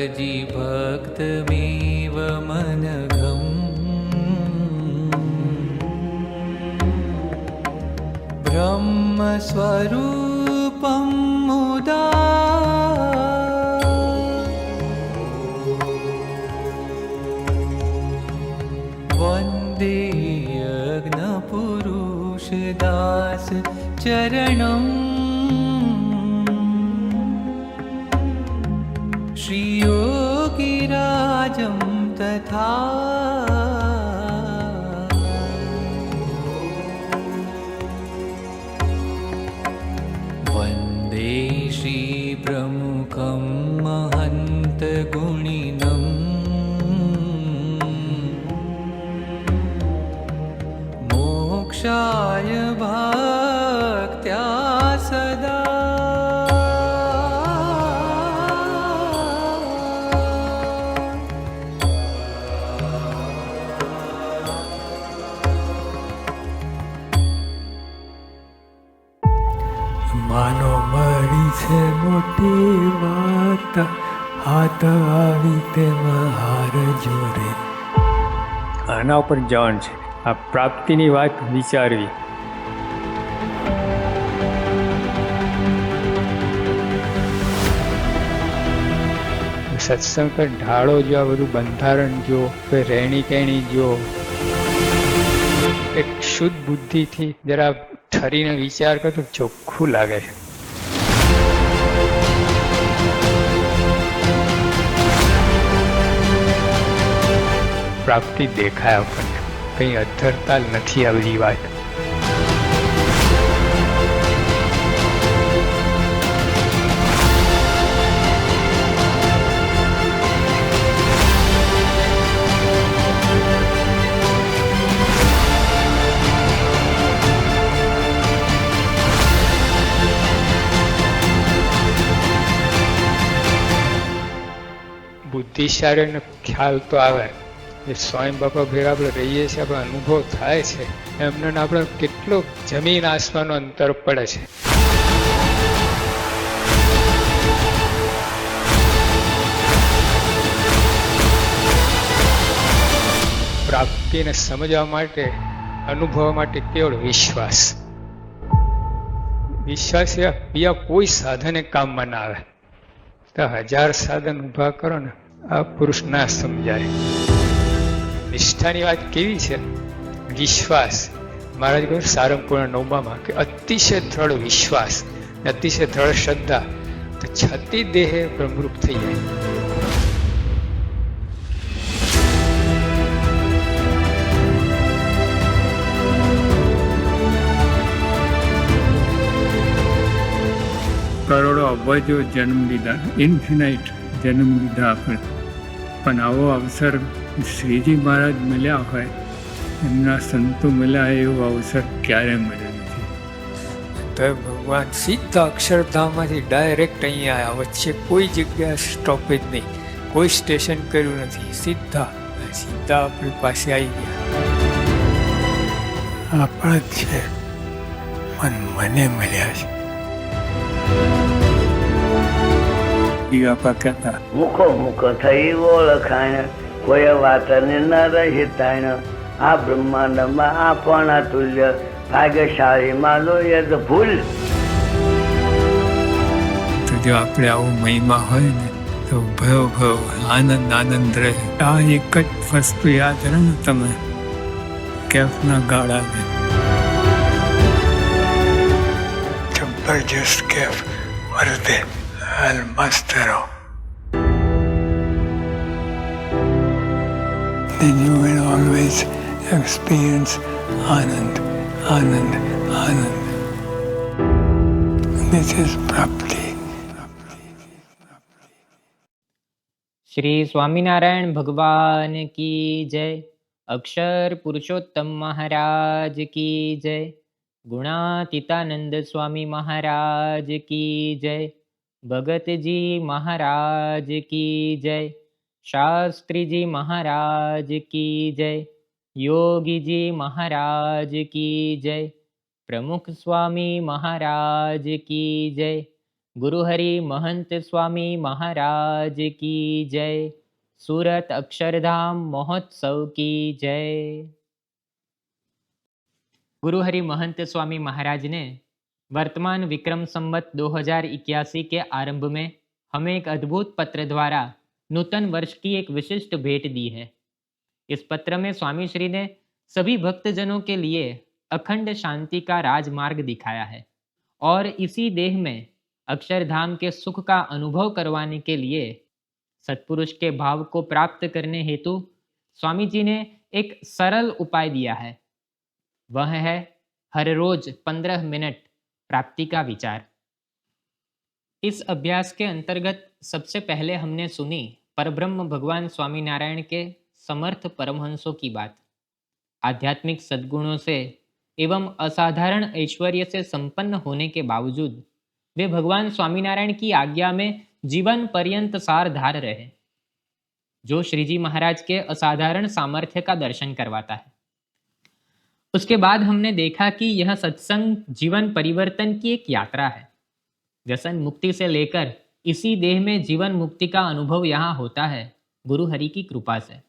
भजि भक्तमेव मनघम् ब्रह्मस्वरूपं मुदा वन्दे यज्ञपुरुषदास चरणम् श्रीयोगिराजं तथा वन्दे श्रीप्रमुखं महन्तगुणिनम् मोक्षाय भक्त्या सदा માનો મળી છે મોટી વાત, હાથ આવી તેમાં હાર જોડે. આના ઉપર જવાનું છે. આ પ્રાપ્તિની વાત વિચારવી. સત્સંગ પર ઢાળો જો, આ બધું બંધારણ જો, રહેણી કહેણી જો, એક શુદ્ધ બુદ્ધિથી જરા ઠરીને વિચાર કરતો ચોખ્ખું લાગે છે. પ્રાપ્તિ દેખાય આપણને, કંઈ અધરતા નથી આ બધી વાત. બુદ્ધિશાળીનો ખ્યાલ તો આવે, જે સ્વયં બાપા ભેગા આપણે રહીએ છીએ, આપણો અનુભવ થાય છે, એમને આપણે કેટલો જમીન આસમાનનો અંતર પડે છે. પ્રાપ્તિને સમજવા માટે, અનુભવવા માટે કેવળ વિશ્વાસ. વિશ્વાસ સિવાય બીજા કોઈ સાધને કામમાં ના આવે. તો 1000 સાધન ઊભા કરો ને, આ પુરુષ ના સમજાય. નિષ્ઠાની વાત કેવી છે? વિશ્વાસ. મહારાજ કહ્યું સારંગપુરના 9માં કે અતિશય દ્રઢ વિશ્વાસ, અતિશય દ્રઢ શ્રદ્ધા, તો છતી દેહે બ્રહ્મરૂપ થઈ જાય. કરોડો અબજો જન્મ લીધા, ઇન્ફિનાઇટ જન્મ લીધા આપણે, પણ આવો અવસર શ્રીજી મહારાજ મળ્યા હોય, એમના સંતો મળ્યા એવો અવસર ક્યારે મળ્યો નથી. તો ભગવાન સીધા અક્ષરધામમાંથી ડાયરેક્ટ અહીંયા આવ્યા, વચ્ચે કોઈ જગ્યા સ્ટોપેજ નહીં, કોઈ સ્ટેશન કર્યું નથી, સીધા આપણી પાસે આવી ગયા. આપણા જ છે, મને મળ્યા છે. મુખો મુખ થઈ ઓળખાણ, કોઈ વાતને ન રહી તાણ. આ બ્રહ્માંડમાં આપણા તુલ્ય, ભાગ્યશાળી માનો યદ ભૂલ. તો જો આપણે આવો મહિમા હોય ને, તો ભયો આનંદ રહે. આ એક જ વસ્તુ યાદ રહે ને, તમે કેફના ગાળા ને જબરજસ્ત કેફ વર્તે મસ્ત રહો. Then you will always experience Anand. This is Prapti. Shri Swaminarayan ભગવાન કી જય. અક્ષર પુરુષોત્તમ મહારાજ કી જય. ગુણાતીતાનંદ સ્વામી મહારાજ કી જય. ભગતજી મહારાજ કી જય. શાસ્ત્રીજી મહારાજ કી જય. યોગીજી મહારાજ કી જય. પ્રમુખ સ્વામી મહારાજ કી જય. गुरुहरि महंत स्वामी महाराज की जय। सूरत अक्षरधाम महोत्सव की जय। गुरुहरि महंत स्वामी महाराज ने वर्तमान विक्रम संवत 2081 के आरंभ में हमें एक अद्भुत पत्र द्वारा नूतन वर्ष की एक विशिष्ट भेंट दी है। इस पत्र में स्वामी श्री ने सभी भक्तजनों के लिए अखंड शांति का राजमार्ग दिखाया है और इसी देह में अक्षरधाम के सुख का अनुभव करवाने के लिए सत्पुरुष के भाव को प्राप्त करने हेतु स्वामी जी ने एक सरल उपाय दिया है। वह है हर रोज 15 मिनट प्राप्ति का विचार। इस अभ्यास के अंतर्गत सबसे पहले हमने सुनी परब्रह्म भगवान स्वामी नारायण के समर्थ परमहंसों की बात। आध्यात्मिक सद्गुणों से एवं असाधारण ऐश्वर्य से संपन्न होने के बावजूद वे भगवान स्वामीनारायण की आज्ञा में जीवन पर्यंत सार धार रहे, जो श्रीजी महाराज के असाधारण सामर्थ्य का दर्शन करवाता है। उसके बाद हमने देखा कि यह सत्संग जीवन परिवर्तन की एक यात्रा है। व्यसन मुक्ति से लेकर इसी देह में जीवन मुक्ति का अनुभव यहाँ होता है गुरु हरि की कृपा से।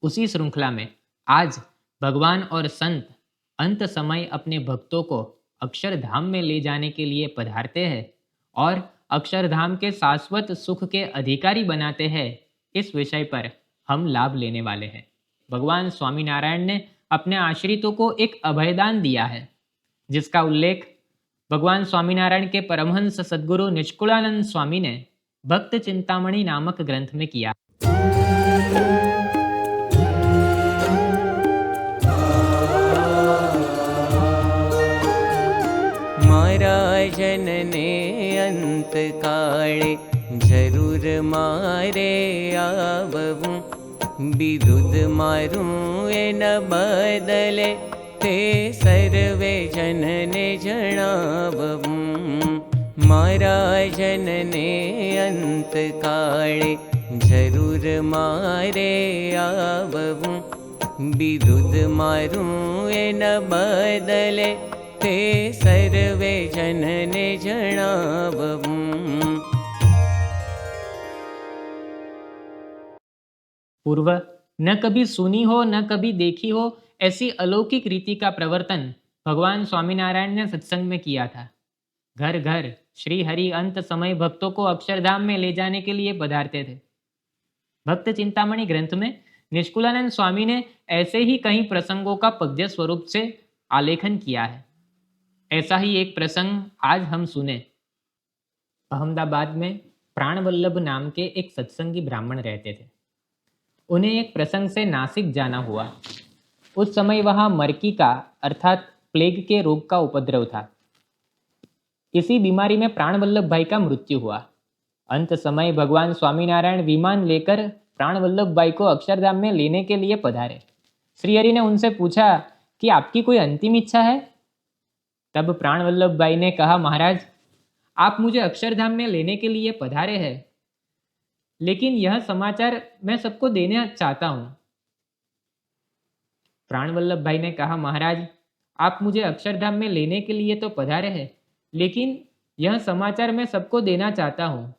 उसी श्रृंखला में आज भगवान और संत अंत समय अपने भक्तों को अक्षरधाम में ले जाने के लिए पधारते हैं और अक्षरधाम के शाश्वत सुख के अधिकारी बनाते हैं। इस विषय पर हम लाभ लेने वाले हैं। भगवान स्वामीनारायण ने अपने आश्रितों को एक अभयदान दिया है, जिसका उल्लेख भगवान स्वामीनारायण के परमहंस सद्गुरु निष्कुलानंद स्वामी ने भक्त चिंतामणि नामक ग्रंथ में किया। जनने अंत काले जरूर मारे आवूं, विदुद मारूं ए न बदले ते सर्वे जनने जणावूं। मारा जनने अंत काले जरूर मारे आवूं, विदुद मारूं ए न बदले ते सर्वे जनने जणावूं। पूर्व न कभी सुनी हो न कभी देखी हो ऐसी अलौकिक रीति का प्रवर्तन भगवान स्वामीनारायण ने सत्संग में किया था। घर घर श्री हरि अंत समय भक्तों को अक्षरधाम में ले जाने के लिए पधारते थे। भक्त चिंतामणि ग्रंथ में निष्कुलानंद स्वामी ने ऐसे ही कई प्रसंगों का पद्य स्वरूप से आलेखन किया है। ऐसा ही एक प्रसंग आज हम सुने। अहमदाबाद में प्राणवल्लभ नाम के एक सत्संगी ब्राह्मण रहते थे। उन्हें एक प्रसंग से नासिक जाना हुआ। उस समय वहाँ मरकी का अर्थात प्लेग के रोग का उपद्रव था। इसी बीमारी में प्राणवल्लभ भाई का मृत्यु हुआ। अंत समय भगवान स्वामीनारायण विमान लेकर प्राणवल्लभ भाई को अक्षरधाम में लेने के लिए पधारे। श्रीहरि ने उनसे पूछा कि आपकी कोई अंतिम इच्छा है? तब प्राणवल्लभ भाई ने कहा, महाराज आप मुझे अक्षरधाम में लेने के लिए पधारे हैं, लेकिन यह समाचार मैं सबको देना चाहता हूँ। प्राणवल्लभ भाई ने कहा, महाराज आप मुझे अक्षरधाम में लेने के लिए तो पधारे हैं, लेकिन यह समाचार मैं सबको देना चाहता हूँ,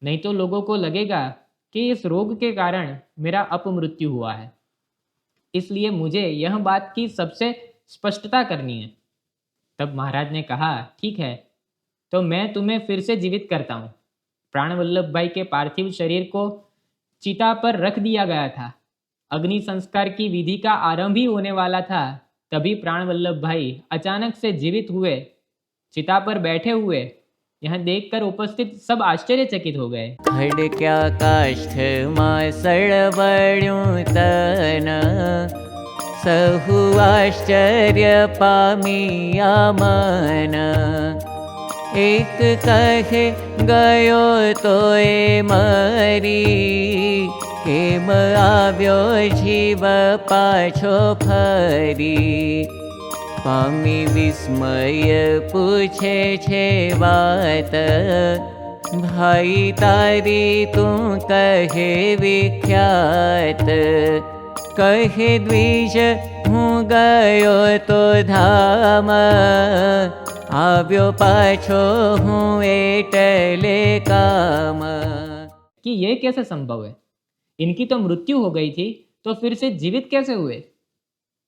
नहीं तो लोगों को लगेगा कि इस रोग के कारण मेरा अपमृत्यु हुआ है। इसलिए मुझे यह बात की सबसे स्पष्टता करनी है। तब महाराज ने कहा, ठीक है, तो मैं तुम्हें फिर से जीवित करता हूँ। प्राणवल्लभ भाई के पार्थिव शरीर को चिता पर रख दिया गया था। अग्नि संस्कार की विधि का आरंभ ही होने वाला था। तभी प्राणवल्लभ भाई अचानक से जीवित हुए, चिता पर बैठे हुए। यह देखकर उपस्थित सब आश्चर्यचकित हो गए। खड़क्या काष्ठ मां सड़बड़्यूं तन, सहु आश्चर्य पामिया मन। एक कहे गयो तोय मरी, केम आव्यो जीव पाछो फरी। पामी विस्मय पूछे छे बात, भाई तारी तू कहे विख्यात। कहे द्विज हूँ गयो तो धाम, आव्यो पाछो हूँ एटले काम। कि ये कैसे संभव है? इनकी तो मृत्यु हो गई थी, तो फिर से जीवित कैसे हुए?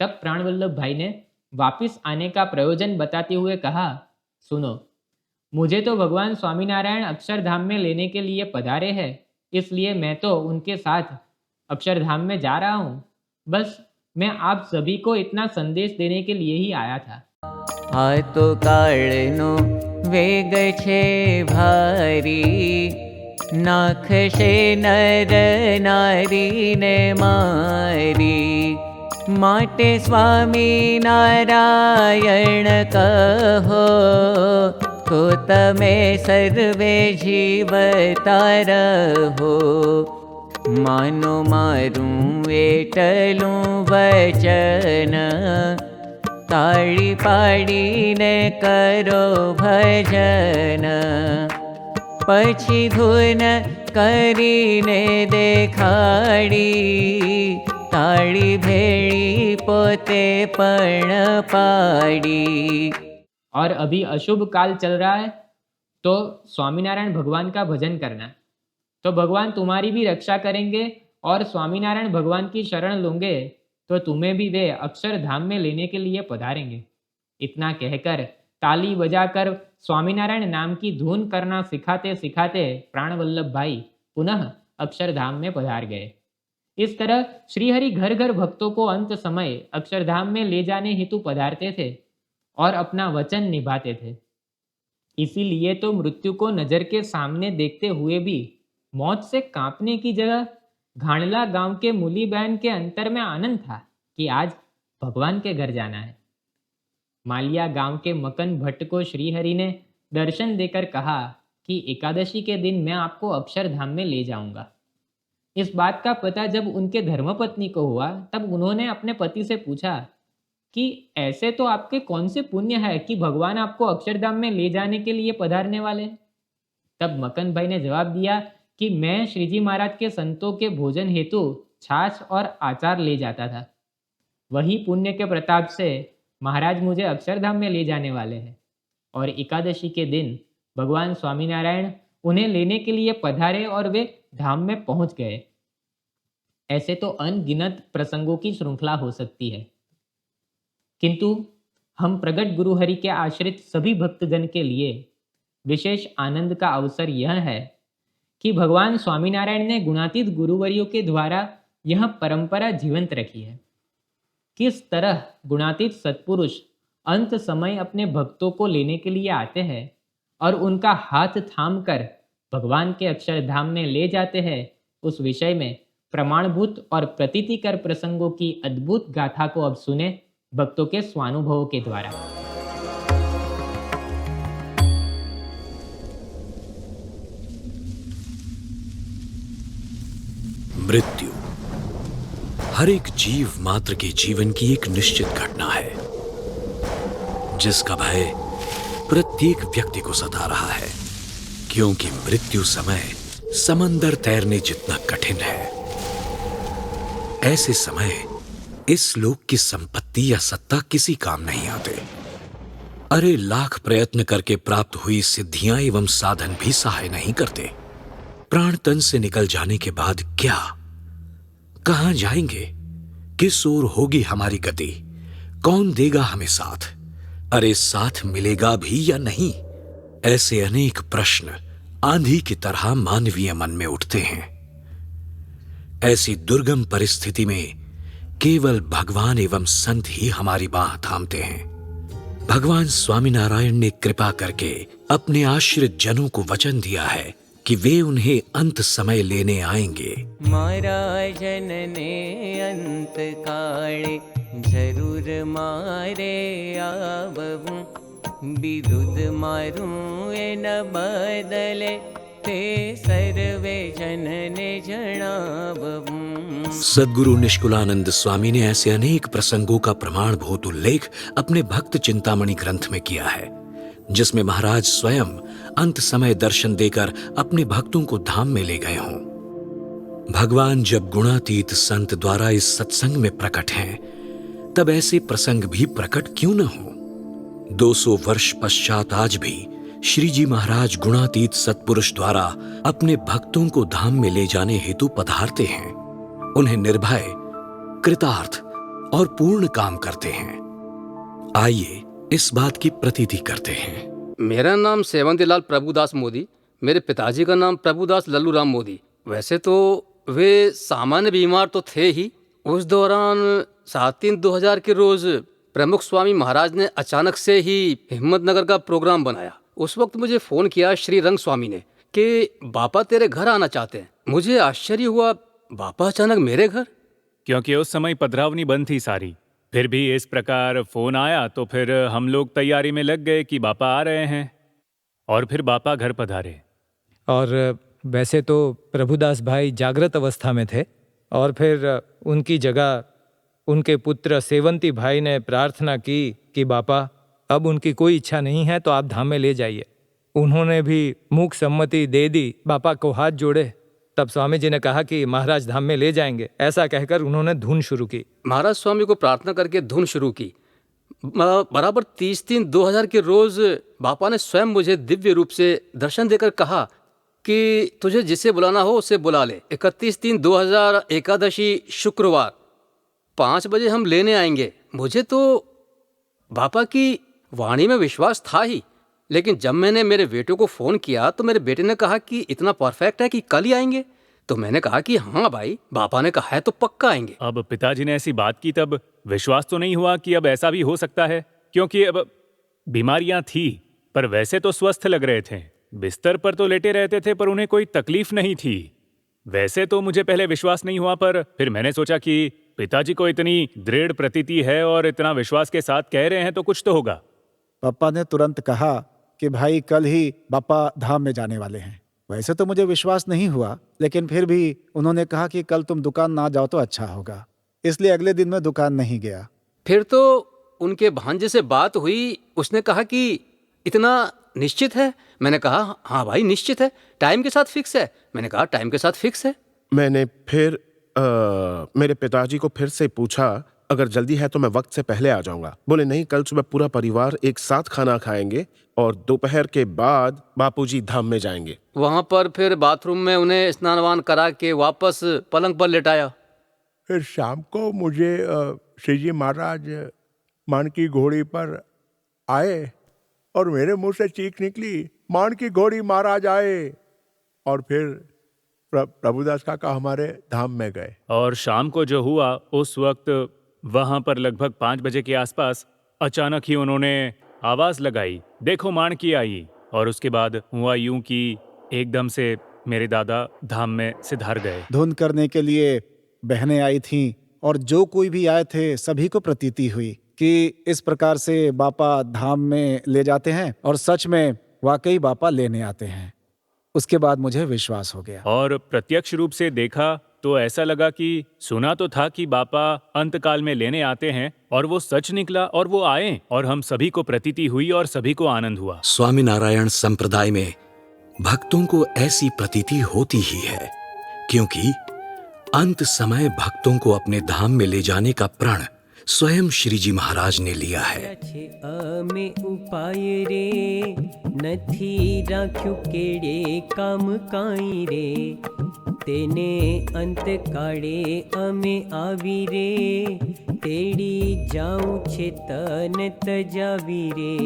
तब प्राणवल्लभ भाई ने वापिस आने का प्रयोजन बताते हुए कहा, सुनो, मुझे तो भगवान स्वामीनारायण अक्षरधाम में लेने के लिए पधारे हैं, इसलिए मैं तो उनके साथ अक्षरधाम में जा रहा हूँ। बस मैं आप सभी को इतना संदेश देने के लिए ही आया था। आ तो काळनो वेग छे भारी, नाखशे नर नारी ने मारी। माटे स्वामी नारायण कहो, तो तमे सर्वे जीवता रहो। मानो मारूं एटलूं वचन, ताड़ी पाड़ी ने करो भजन। पछी धून करीने देखाड़ी, ताड़ी भेड़ी पोते पण पाड़ी। और अभी अशुभ काल चल रहा है, तो स्वामीनारायण भगवान का भजन करना, तो भगवान तुम्हारी भी रक्षा करेंगे। और स्वामीनारायण भगवान की शरण लोगे तो तुम्हें भी वे अक्षरधाम में लेने के लिए पधारेंगे। इतना कहकर ताली बजाकर स्वामीनारायण नाम की धुन करना सिखाते सिखाते प्राणवल्लभ भाई पुनः अक्षरधाम में पधार गए। इस तरह श्रीहरि घर घर भक्तों को अंत समय अक्षरधाम में ले जाने हेतु पधारते थे और अपना वचन निभाते थे। इसीलिए तो मृत्यु को नजर के सामने देखते हुए भी मौत से कांपने की जगह घाणला गांव के मूली बहन के अंतर में आनंद था कि आज भगवान के घर जाना है। मालिया गांव के मकन भट्ट को श्रीहरि ने दर्शन देकर कहा कि एकादशी के दिन मैं आपको अक्षरधाम में ले जाऊंगा। इस बात का पता जब उनके धर्मपत्नी को हुआ, तब उन्होंने अपने पति से पूछा कि ऐसे तो आपके कौन से पुण्य है कि भगवान आपको अक्षरधाम में ले जाने के लिए पधारने वाले। तब मकन भाई ने जवाब दिया कि मैं श्रीजी महाराज के संतों के भोजन हेतु छाछ और आचार ले जाता था, वही पुण्य के प्रताप से महाराज मुझे अक्षरधाम में ले जाने वाले हैं। और एकादशी के दिन भगवान स्वामीनारायण उन्हें लेने के लिए पधारे और वे धाम में पहुंच गए। ऐसे तो अनगिनत प्रसंगों की श्रृंखला हो सकती है, किंतु हम प्रगट गुरुहरि के आश्रित सभी भक्तजन के लिए विशेष आनंद का अवसर यह है कि भगवान स्वामीनारायण ने गुणातीत गुरुवरियों के द्वारा यह परंपरा जीवंत रखी है। किस तरह गुणातीत सत्पुरुष अंत समय अपने भक्तों को लेने के लिए आते हैं और उनका हाथ थामकर भगवान के अक्षरधाम में ले जाते हैं, उस विषय में प्रमाणभूत और प्रतीतिकर प्रसंगों की अद्भुत गाथा को अब सुने भक्तों के स्वानुभवों के द्वारा। मृत्यु हर एक जीव मात्र के जीवन की एक निश्चित घटना है, जिसका भय प्रत्येक व्यक्ति को सता रहा है, क्योंकि मृत्यु समय समंदर तैरने जितना कठिन है। ऐसे समय इस लोक की संपत्ति या सत्ता किसी काम नहीं आते। अरे लाख प्रयत्न करके प्राप्त हुई सिद्धियां एवं साधन भी सहाय नहीं करते। प्राण तन से निकल जाने के बाद क्या, कहां जाएंगे, किस ओर होगी हमारी गति, कौन देगा हमें साथ, अरे साथ मिलेगा भी या नहीं, ऐसे अनेक प्रश्न आंधी की तरह मानवीय मन में उठते हैं। ऐसी दुर्गम परिस्थिति में केवल भगवान एवं संत ही हमारी बाह थामते हैं। भगवान स्वामीनारायण ने कृपा करके अपने आश्रित जनों को वचन दिया है कि वे उन्हें अंत समय लेने आएंगे। मारा जन ने अंत काले जरूर मारे आवूं, विरुद्ध मारूं ए न बदले ते सर्वे जन ने जणावूं। सद्गुरु निष्कुलानंद स्वामी ने ऐसे अनेक प्रसंगों का प्रमाणभूत उल्लेख अपने भक्त चिंतामणि ग्रंथ में किया है, जिसमें महाराज स्वयं अंत समय दर्शन देकर अपने भक्तों को धाम में ले गए हों। भगवान जब गुणातीत संत द्वारा इस सत्संग में प्रकट हैं, तब ऐसे प्रसंग भी प्रकट क्यों न हो। 200 वर्ष पश्चात आज भी श्री जी महाराज गुणातीत सत्पुरुष द्वारा अपने भक्तों को धाम में ले जाने हेतु पधारते हैं, उन्हें निर्भय, कृतार्थ और पूर्ण काम करते हैं। आइए इस बात की प्रतीति करते हैं। मेरा नाम सेवंतीलाल प्रभुदास मोदी, मेरे पिताजी का नाम प्रभुदास लल्लूराम मोदी। वैसे तो वे सामान्य बीमार तो थे ही। उस दौरान 7/3/2000 के रोज प्रमुख स्वामी महाराज ने अचानक से ही हिम्मतनगर का प्रोग्राम बनाया। उस वक्त मुझे फ़ोन किया श्री रंग स्वामी ने कि बापा तेरे घर आना चाहते हैं। मुझे आश्चर्य हुआ, बापा अचानक मेरे घर? क्योंकि उस समय पधरावनी बंद थी सारी। फिर भी इस प्रकार फोन आया तो फिर हम लोग तैयारी में लग गए कि बापा आ रहे हैं, और फिर बापा घर पधारे। और वैसे तो प्रभुदास भाई जागृत अवस्था में थे, और फिर उनकी जगह उनके पुत्र सेवंती भाई ने प्रार्थना की कि बापा अब उनकी कोई इच्छा नहीं है तो आप धाम में ले जाइए। उन्होंने भी मूक सम्मति दे दी, बापा को हाथ जोड़े। तब स्वामी जी ने कहा कि महाराज धाम में ले जाएंगे। ऐसा कहकर उन्होंने धुन शुरू की। महाराज स्वामी को प्रार्थना करके धुन शुरू की। बराबर 30/3/2000 के रोज बापा ने स्वयं मुझे दिव्य रूप से दर्शन देकर कहा कि तुझे जिसे बुलाना हो उसे बुला ले। 31/3/2000 एकादशी शुक्रवार 5 बजे हम लेने आएंगे। मुझे तो बापा की वाणी में विश्वास था ही, लेकिन जब मैंने मेरे बेटे को फ़ोन किया तो मेरे बेटे ने कहा कि इतना परफेक्ट है कि कल ही आएंगे। तो मैंने कहा कि हाँ भाई, बापा ने कहा है तो पक्का आएंगे। अब पिताजी ने ऐसी बात की तब विश्वास तो नहीं हुआ कि अब ऐसा भी हो सकता है, क्योंकि अब बीमारियां थी पर वैसे तो स्वस्थ लग रहे थे। बिस्तर पर तो लेटे रहते थे पर उन्हें कोई तकलीफ नहीं थी। वैसे तो मुझे पहले विश्वास नहीं हुआ, पर फिर मैंने सोचा कि पिताजी को इतनी दृढ़ प्रतीति है और इतना विश्वास के साथ कह रहे हैं तो कुछ तो होगा। पापा ने तुरंत कहा कि भाई कल ही बापा धाम में जाने वाले हैं। वैसे तो मुझे विश्वास नहीं हुआ, लेकिन फिर भी उन्होंने कहा कि कल तुम दुकान ना जाओ तो अच्छा होगा, इसलिए अगले दिन मैं दुकान नहीं गया। फिर तो उनके भांजे से बात हुई, उसने कहा कि इतना निश्चित है? मैंने कहा हाँ भाई निश्चित है, टाइम के साथ फिक्स है। मैंने कहा टाइम के साथ फिक्स है। मैंने फिर मेरे पिताजी को फिर से पूछा अगर जल्दी है तो मैं वक्त से पहले आ जाऊंगा। बोले नहीं, कल सुबह पूरा परिवार एक साथ खाना खाएंगे और दोपहर के बाद बापूजी धाम में जाएंगे। वहां पर फिर बाथरूम में उन्हें स्नान वान करा के वापस पलंग पर लेटाया। फिर शाम को मुझे श्री जी महाराज मान की घोड़ी पर आए और मेरे मुंह से चीख निकली, मान की घोड़ी महाराज आए। और फिर प्रभुदास काका हमारे धाम में गए। और शाम को जो हुआ उस वक्त वहां पर लगभग 5 बजे के आसपास अचानक ही उन्होंने आवाज लगाई, देखो माणकी आई। और उसके बाद हुआ यूं कि एकदम से मेरे दादा धाम में सिधार गए। धुन करने के लिए बहनें आई थीं और जो कोई भी आए थे सभी को प्रतीति हुई कि इस प्रकार से बापा धाम में ले जाते हैं, और सच में वाकई बापा लेने आते हैं। उसके बाद मुझे विश्वास हो गया। और प्रत्यक्ष रूप से देखा तो ऐसा लगा कि सुना तो था कि बापा अंतकाल में लेने आते हैं, और वो सच निकला और वो आए, और हम सभी को प्रतीति हुई और सभी को आनंद हुआ। स्वामीनारायण संप्रदाय में भक्तों को ऐसी प्रतीति होती ही है, क्योंकि अंत समय भक्तों को अपने धाम में ले जाने का प्रण स्वयं श्री जी महाराज ने लिया है। अमे उपाय रे नथी राख्यु केड़े काम काई रे, तेने अंत काड़े अमे आवी रे, तेड़ी जाऊं छे तन तजावी रे,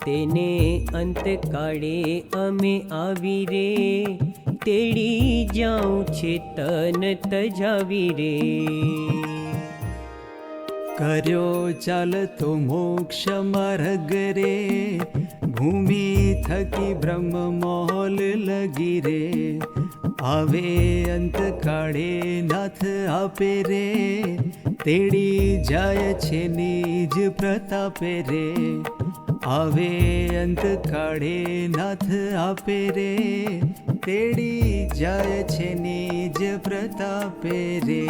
तेने अंत काड़े अमे आवी रे, तेड़ी जाऊं छे तन तजावी रे। કર્યો ચાલતો મોક્ષ માર્ગ રે, ભૂમિ થકી બ્રહ્મ મોલ લગી રે, આવે અંત કાળે નાથ આપે રે, તેડી જાય છે નિજ પ્રતાપે રે, આવે અંત કાળે નાથ આપે રે, તેડી જાય છે નિજ પ્રતાપે રે।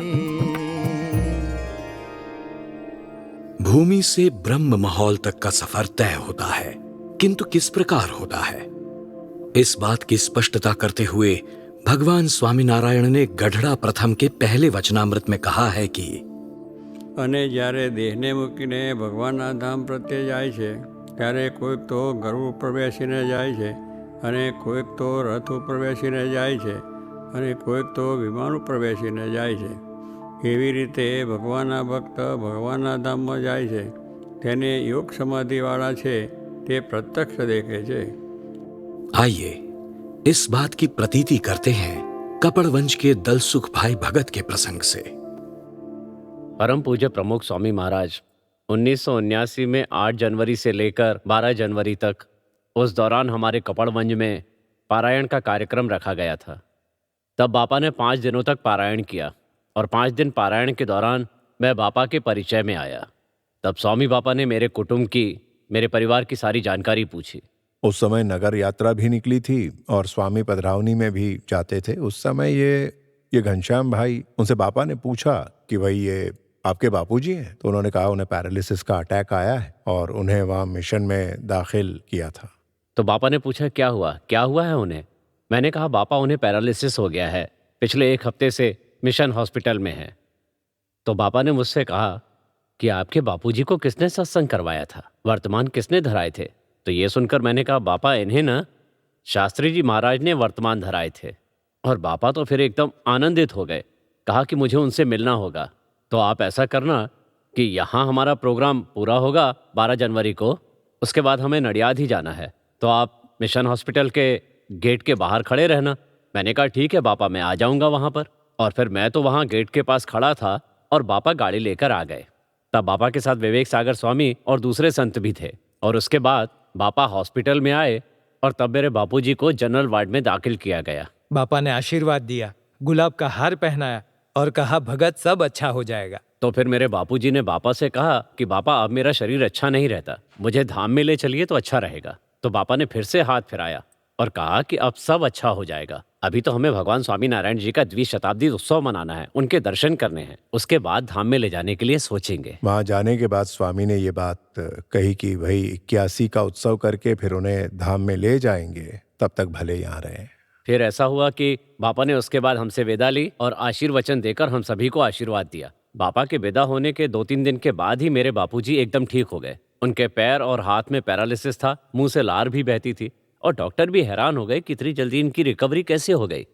भूमि से ब्रह्म महल तक का सफर तय होता है, किंतु किस प्रकार होता है, इस बात की स्पष्टता करते हुए भगवान स्वामीनारायण ने गढ़ड़ा प्रथम के पहले वचनामृत में कहा है कि અને જ્યારે દેહને મૂકીને ભગવાનના ધામ પ્રત્યે જાય છે ત્યારે કોઈક તો ગરુડ ઉપર બેસીને જાય છે અને કોઈક તો રથ ઉપર બેસીને જાય છે અને કોઈક તો વિમાન ઉપર બેસીને જાય છે. એવી રીતે ભગવાનના ભક્ત ભગવાનના ધામમાં જાય છે. તેને યોગ સમાધિવાળા છે તે પ્રત્યક્ષ દેખે છે. आइए इस बात की प्रतीति करते हैं कपड़वंश के दलसुख भाई भगत के प्रसंग से. परम पूज्य प्रमुख स्वामी महाराज 1979 में 8 जनवरी से लेकर 12 जनवरी तक उस दौरान हमारे कपड़वंज में पारायण का कार्यक्रम रखा गया था. तब बापा ने 5 दिनों तक पारायण किया और 5 दिन पारायण के दौरान मैं बापा के परिचय में आया. तब स्वामी बापा ने मेरे कुटुंब की, मेरे परिवार की सारी जानकारी पूछी. उस समय नगर यात्रा भी निकली थी और स्वामी पधरावनी में भी जाते थे. उस समय ये घनश्याम भाई, उनसे बापा ने पूछा कि भाई ये आपके बापूजी हैं? तो उन्होंने कहा उन्हें पैरालिसिस का अटैक आया है और उन्हें वहाँ मिशन में दाखिल किया था. तो बापा ने पूछा क्या हुआ है उन्हें? मैंने कहा बापा उन्हें पैरालिसिस हो गया है, पिछले 1 हफ्ते से मिशन हॉस्पिटल में है. तो बापा ने मुझसे कहा कि आपके बापूजी को किसने सत्संग करवाया था, वर्तमान किसने धराए थे? तो ये सुनकर मैंने कहा बापा इन्हें ना शास्त्री जी महाराज ने वर्तमान धराए थे. और बापा तो फिर एकदम आनंदित हो गए. कहा कि मुझे उनसे मिलना होगा. तो आप ऐसा करना कि यहाँ हमारा प्रोग्राम पूरा होगा 12 जनवरी को, उसके बाद हमें नडियाद ही जाना है, तो आप मिशन हॉस्पिटल के गेट के बाहर खड़े रहना. मैंने कहा ठीक है बापा, मैं आ जाऊँगा वहाँ पर. और फिर मैं तो वहाँ गेट के पास खड़ा था और बापा गाड़ी लेकर आ गए. तब बापा के साथ विवेक सागर स्वामी और दूसरे संत भी थे. और उसके बाद बापा हॉस्पिटल में आए और तब मेरे बापूजी को जनरल वार्ड में दाखिल किया गया. बापा ने आशीर्वाद दिया, गुलाब का हार पहनाया और कहा भगत सब अच्छा हो जाएगा. तो फिर मेरे बापूजी ने बापा से कहा कि बापा अब मेरा शरीर अच्छा नहीं रहता, मुझे धाम में ले चलिए तो अच्छा रहेगा. तो बापा ने फिर से हाथ फिराया और कहा कि अब सब अच्छा हो जाएगा. अभी तो हमें भगवान स्वामी नारायण जी का 2 शताब्दी उत्सव मनाना है, उनके दर्शन करने हैं, उसके बाद धाम में ले जाने के लिए सोचेंगे. वहाँ जाने के बाद स्वामी ने ये बात कही कि भाई 81 का उत्सव करके फिर उन्हें धाम में ले जाएंगे, तब तक भले यहाँ रहे. फिर ऐसा हुआ कि बापा ने उसके बाद हमसे विदा ली और आशीर्वचन देकर हम सभी को आशीर्वाद दिया. बापा के विदा होने के 2-3 दिन के बाद ही मेरे बापूजी एकदम ठीक हो गए. उनके पैर और हाथ में पैरालिसिस था, मुंह से लार भी बहती थी और डॉक्टर भी हैरान हो गए कि इतनी जल्दी इनकी रिकवरी कैसे हो गई.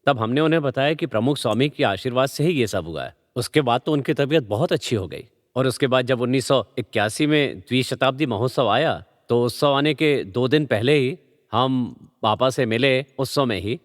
तब हमने उन्हें बताया कि प्रमुख स्वामी के आशीर्वाद से ही ये सब हुआ है. उसके बाद तो उनकी तबीयत बहुत अच्छी हो गई. और उसके बाद जब 1981 में 2 शताब्दी महोत्सव आया तो उत्सव आने के 2 दिन पहले ही हम बापा से मिले उत्सव में ही.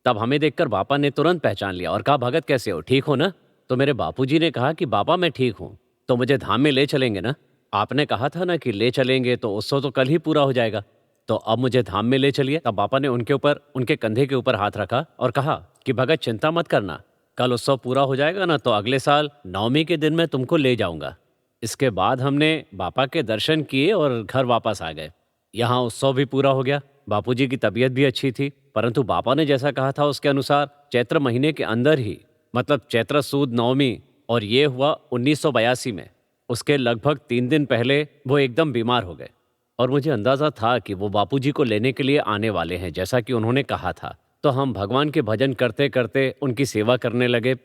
तब हमें देखकर बापा ने तुरंत पहचान लिया और कहा भगत कैसे हो, ठीक हो ना? तो मेरे बापूजी ने कहा कि बापा मैं ठीक हूँ, तो मुझे धाम में ले चलेंगे ना? आपने कहा था ना कि ले चलेंगे, तो उत्सव तो कल ही पूरा हो जाएगा, तो अब मुझे धाम में ले चलिए. तब बापा ने उनके कंधे के ऊपर हाथ रखा और कहा कि भगत चिंता मत करना, कल उत्सव पूरा हो जाएगा ना, तो अगले साल 9वीं के दिन मैं तुमको ले जाऊंगा. इसके बाद हमने बापा के दर्शन किए और घर वापस आ गए. यहाँ उत्सव भी पूरा हो गया. बापूजी की तबीयत भी अच्छी थी, परंतु बापा ने जैसा कहा था उसके अनुसार चैत्र महीने के अंदर ही, मतलब चैत्र सूद 9वीं, और ये हुआ 1982 में, उसके लगभग 3 दिन पहले वो एकदम बीमार हो गए. और मुझे अंदाज़ा था कि वो बापूजी को लेने के लिए आने वाले हैं, जैसा कि उन्होंने कहा था. तो हम भगवान के भजन करते करते उनकी सेवा करने लगे.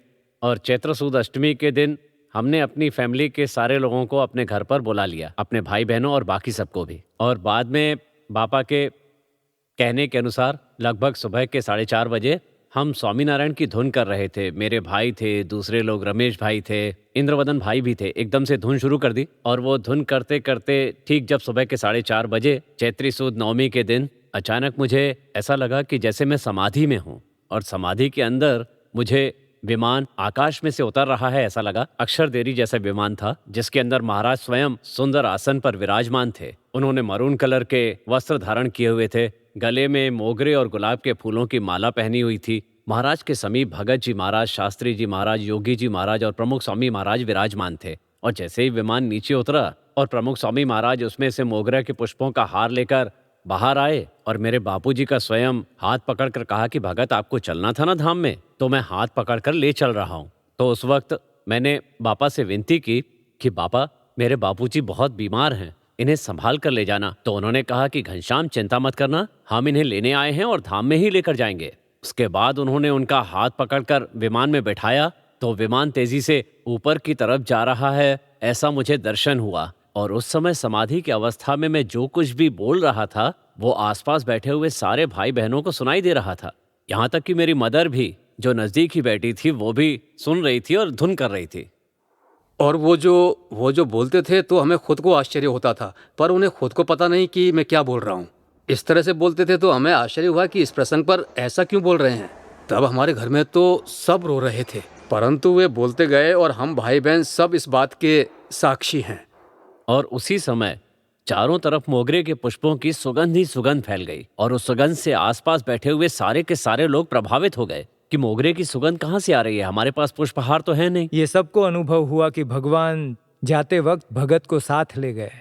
और चैत्र सूद अष्टमी के दिन हमने अपनी फैमिली के सारे लोगों को अपने घर पर बुला लिया, अपने भाई बहनों और बाकी सबको भी. और बाद में बापा के कहने के अनुसार लगभग सुबह के 4:30 बजे हम स्वामीनारायण की धुन कर रहे थे. मेरे भाई थे, दूसरे लोग रमेश भाई थे, इंद्रवदन भाई भी थे. एकदम से धुन शुरू कर दी और वो धुन करते करते ठीक जब सुबह के 4:30 बजे चैत्री सूद 9वीं के दिन अचानक मुझे ऐसा लगा कि जैसे मैं समाधि में हूँ और समाधि के अंदर मुझे विमान आकाश में से उतर रहा है ऐसा लगा. अक्षर देरी जैसा विमान था जिसके अंदर महाराज स्वयं सुंदर आसन पर विराजमान थे. उन्होंने मरून कलर के वस्त्र धारण किए हुए थे, गले में मोगरे और गुलाब के फूलों की माला पहनी हुई थी. महाराज के समीप भगत जी महाराज, शास्त्री जी महाराज, योगी जी महाराज और प्रमुख स्वामी महाराज विराजमान थे. और जैसे ही विमान नीचे उतरा और प्रमुख स्वामी महाराज उसमें से मोगरे के पुष्पों का हार लेकर बाहर आए और मेरे बापूजी का स्वयं हाथ पकड़कर कहा कि भगत आपको चलना था ना धाम में, तो मैं हाथ पकड़कर ले चल रहा हूँ. तो उस वक्त मैंने बापा से विनती की कि बापा मेरे बापूजी बहुत बीमार हैं, इन्हें संभाल कर ले जाना. तो उन्होंने कहा कि घनश्याम चिंता मत करना, हम इन्हें लेने आए हैं और धाम में ही लेकर जाएंगे. उसके बाद उन्होंने उनका हाथ पकड़कर विमान में बैठाया तो विमान तेजी से ऊपर की तरफ जा रहा है ऐसा मुझे दर्शन हुआ. और उस समय समाधि की अवस्था में मैं जो कुछ भी बोल रहा था वो आसपास बैठे हुए सारे भाई बहनों को सुनाई दे रहा था। यहाँ तक कि मेरी मदर भी, जो नजदीक ही बैठी थी, वो भी सुन रही थी और धुन कर रही थी। और वो जो बोलते थे तो हमें खुद को आश्चर्य होता था, पर उन्हें खुद को पता नहीं कि मैं क्या बोल रहा हूँ। इस तरह से बोलते थे तो हमें आश्चर्य हुआ कि इस प्रसंग पर ऐसा क्यों बोल रहे हैं। तब हमारे घर में तो सब रो रहे थे, परंतु वे बोलते गए और हम भाई बहन सब इस बात के साक्षी हैं। और उसी समय चारों तरफ मोगरे के पुष्पों की सुगंध ही सुगंध फैल गई और उस सुगंध से आसपास बैठे हुए सारे के सारे लोग प्रभावित हो गए कि मोगरे की सुगंध कहाँ से आ रही है, हमारे पास पुष्पहार तो है नहीं। ये सबको अनुभव हुआ कि भगवान जाते वक्त भगत को साथ ले गए।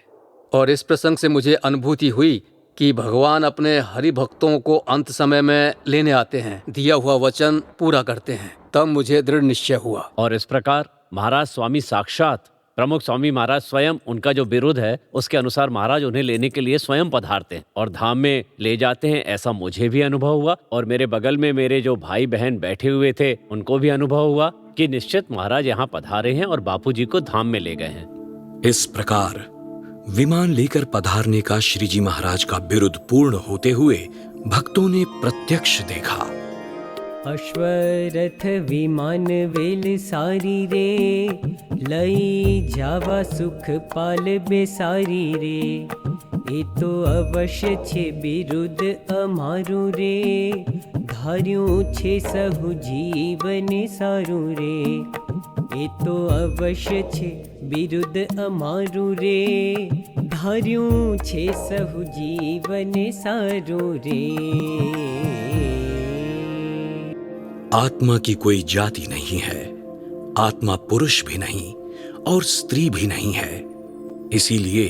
और इस प्रसंग से मुझे अनुभूति हुई कि भगवान अपने हरि भक्तों को अंत समय में लेने आते हैं, दिया हुआ वचन पूरा करते हैं। तब मुझे दृढ़ निश्चय हुआ। और इस प्रकार महाराज स्वामी साक्षात प्रमुख स्वामी महाराज स्वयं, उनका जो विरुद्ध है उसके अनुसार महाराज उन्हें लेने के लिए स्वयं पधारते हैं और धाम में ले जाते हैं। ऐसा मुझे भी अनुभव हुआ और मेरे बगल में मेरे जो भाई बहन बैठे हुए थे उनको भी अनुभव हुआ कि निश्चित महाराज यहाँ पधारे हैं और बापूजी को धाम में ले गए हैं। इस प्रकार विमान लेकर पधारने का श्रीजी महाराज का बिरुद पूर्ण होते हुए भक्तों ने प्रत्यक्ष देखा। अश्वरथ विमान वेल सारी रे, लई जावा सुख पाल बेसारी रे। ए तो अवश्य छे बिरुद अमारू रे, धार्યું छे सहु जीवन सारू रे। ए तो अवश्य छे बिरुद अमारू रे, धार्યું छे सहु जीवन सारू रे। आत्मा की कोई जाति नहीं है, आत्मा पुरुष भी नहीं और स्त्री भी नहीं है। इसीलिए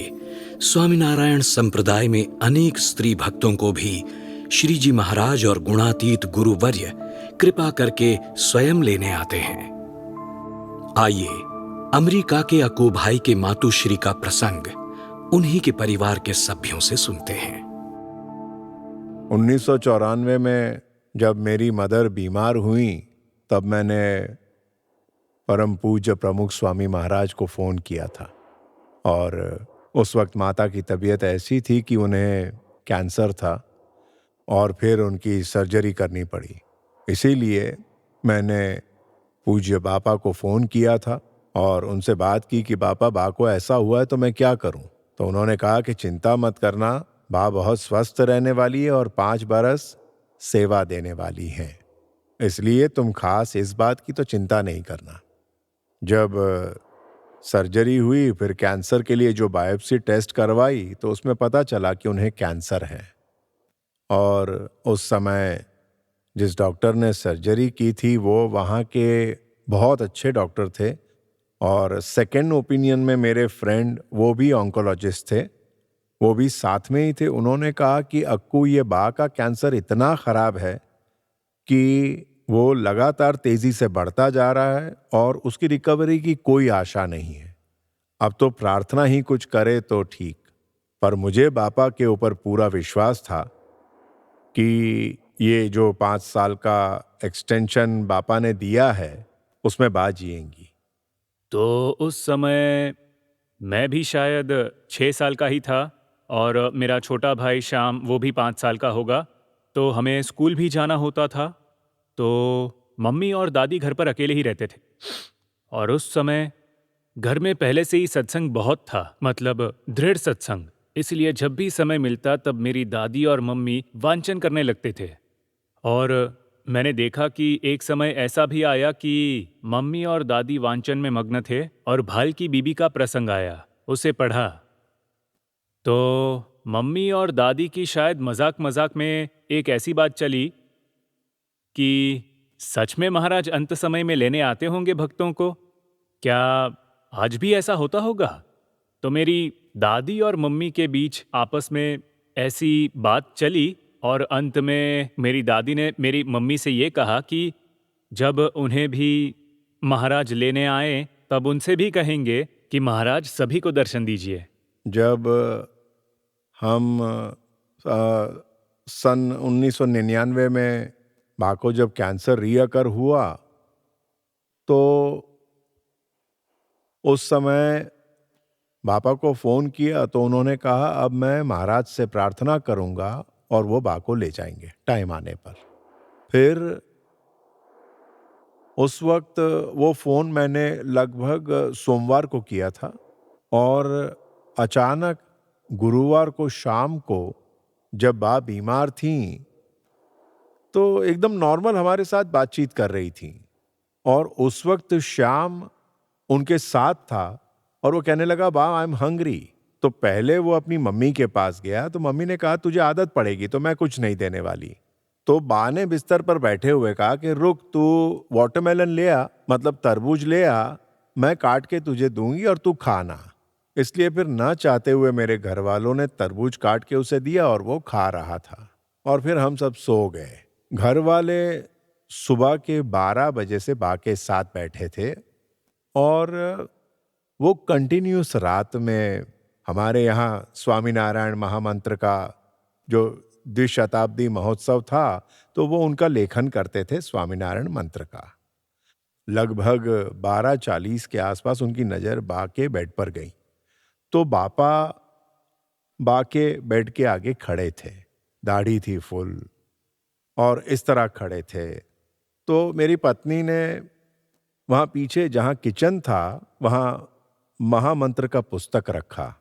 स्वामीनारायण संप्रदाय में अनेक स्त्री भक्तों को भी श्रीजी महाराज और गुणातीत गुरुवर्य कृपा करके स्वयं लेने आते हैं। आइए अमेरिका के अक्कू भाई के मातुश्री का प्रसंग उन्हीं के परिवार के सभ्यों से सुनते हैं। 1994 में जब मेरी मदर बीमार हुई तब मैंने परम पूज्य प्रमुख स्वामी महाराज को फ़ोन किया था और उस वक्त माता की तबीयत ऐसी थी कि उन्हें कैंसर था और फिर उनकी सर्जरी करनी पड़ी। इसीलिए मैंने पूज्य बापा को फ़ोन किया था और उनसे बात की कि बापा, बा को ऐसा हुआ है तो मैं क्या करूं। तो उन्होंने कहा कि चिंता मत करना, बा बहुत स्वस्थ रहने वाली है और 5 बरस सेवा देने वाली है, इसलिए तुम खास इस बात की तो चिंता नहीं करना। जब सर्जरी हुई फिर कैंसर के लिए जो बायोप्सी टेस्ट करवाई तो उसमें पता चला कि उन्हें कैंसर है। और उस समय जिस डॉक्टर ने सर्जरी की थी वो वहाँ के बहुत अच्छे डॉक्टर थे और सेकेंड ओपिनियन में मेरे फ्रेंड वो भी ऑन्कोलॉजिस्ट थे, वो भी साथ में ही थे। उन्होंने कहा कि अक्कू, ये बा का कैंसर इतना खराब है कि वो लगातार तेजी से बढ़ता जा रहा है और उसकी रिकवरी की कोई आशा नहीं है। अब तो प्रार्थना ही कुछ करे तो ठीक। पर मुझे बापा के ऊपर पूरा विश्वास था कि ये जो 5 साल का एक्सटेंशन बापा ने दिया है उसमें बा जिएंगी। तो उस समय मैं भी शायद 6 साल का ही था और मेरा छोटा भाई श्याम वो भी 5 साल का होगा। तो हमें स्कूल भी जाना होता था, तो मम्मी और दादी घर पर अकेले ही रहते थे। और उस समय घर में पहले से ही सत्संग बहुत था, मतलब दृढ़ सत्संग। इसलिए जब भी समय मिलता तब मेरी दादी और मम्मी वांचन करने लगते थे। और मैंने देखा कि एक समय ऐसा भी आया कि मम्मी और दादी वांचन में मग्न थे और भाल की बीबी का प्रसंग आया, उसे पढ़ा। तो मम्मी और दादी की शायद मजाक मजाक में एक ऐसी बात चली कि सच में महाराज अंत समय में लेने आते होंगे भक्तों को, क्या आज भी ऐसा होता होगा? तो मेरी दादी और मम्मी के बीच आपस में ऐसी बात चली और अंत में मेरी दादी ने मेरी मम्मी से ये कहा कि जब उन्हें भी महाराज लेने आए तब उनसे भी कहेंगे कि महाराज सभी को दर्शन दीजिए। जब हम सन 1999 में बा को जब कैंसर रीअकर हुआ तो उस समय बापा को फोन किया तो उन्होंने कहा अब मैं महाराज से प्रार्थना करूंगा और वो बा को ले जाएंगे टाइम आने पर। फिर उस वक्त वो फोन मैंने लगभग सोमवार को किया था और अचानक गुरुवार को शाम को जब बा बीमार थी तो एकदम नॉर्मल हमारे साथ बातचीत कर रही थी और उस वक्त श्याम उनके साथ था और वो कहने लगा बा आई एम हंग्री। तो पहले वो अपनी मम्मी के पास गया तो मम्मी ने कहा तुझे आदत पड़ेगी तो मैं कुछ नहीं देने वाली। तो बा ने बिस्तर पर बैठे हुए कहा कि रुक, तू वाटरमेलन ले आ, मतलब तरबूज ले आ, मैं काट के तुझे दूंगी और तू खाना। इसलिए फिर ना चाहते हुए मेरे घर वालों ने तरबूज काट के उसे दिया और वो खा रहा था और फिर हम सब सो गए। घर वाले सुबह के 12 बजे से बा के साथ बैठे थे और वो कंटिन्यूस रात में हमारे यहाँ स्वामीनारायण महामंत्र का जो द्विशताब्दी महोत्सव था तो वो उनका लेखन करते थे स्वामीनारायण मंत्र का। लगभग 12:40 के आसपास उनकी नजर बा के बेड पर गई तो बापा बा के बेड के आगे खड़े थे, दाढ़ी थी फुल और इस तरह खड़े थे। तो मेरी पत्नी ने वहां पीछे जहां किचन था वहां महामंत्र का पुस्तक रखा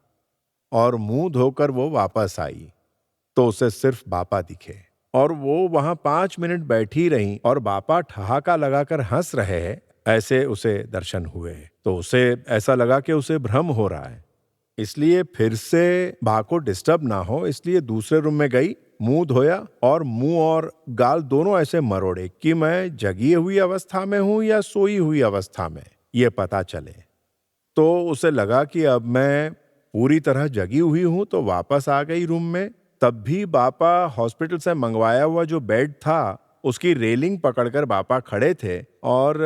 और मुंह धोकर वो वापस आई तो उसे सिर्फ बापा दिखे और वो वहां 5 मिनट बैठी रहीं और बापा ठहाका लगाकर हंस रहे हैं, ऐसे उसे दर्शन हुए। तो उसे ऐसा लगा कि उसे भ्रम हो रहा है, इसलिए फिर से बा को डिस्टर्ब ना हो इसलिए दूसरे रूम में गई, मुंह धोया और मुंह और गाल दोनों ऐसे मरोड़े कि मैं जगी हुई अवस्था में हूं या सोई हुई अवस्था में ये पता चले। तो उसे लगा कि अब मैं पूरी तरह जगी हुई हूं तो वापस आ गई रूम में। तब भी बापा हॉस्पिटल से मंगवाया हुआ जो बेड था उसकी रेलिंग पकड़कर बापा खड़े थे और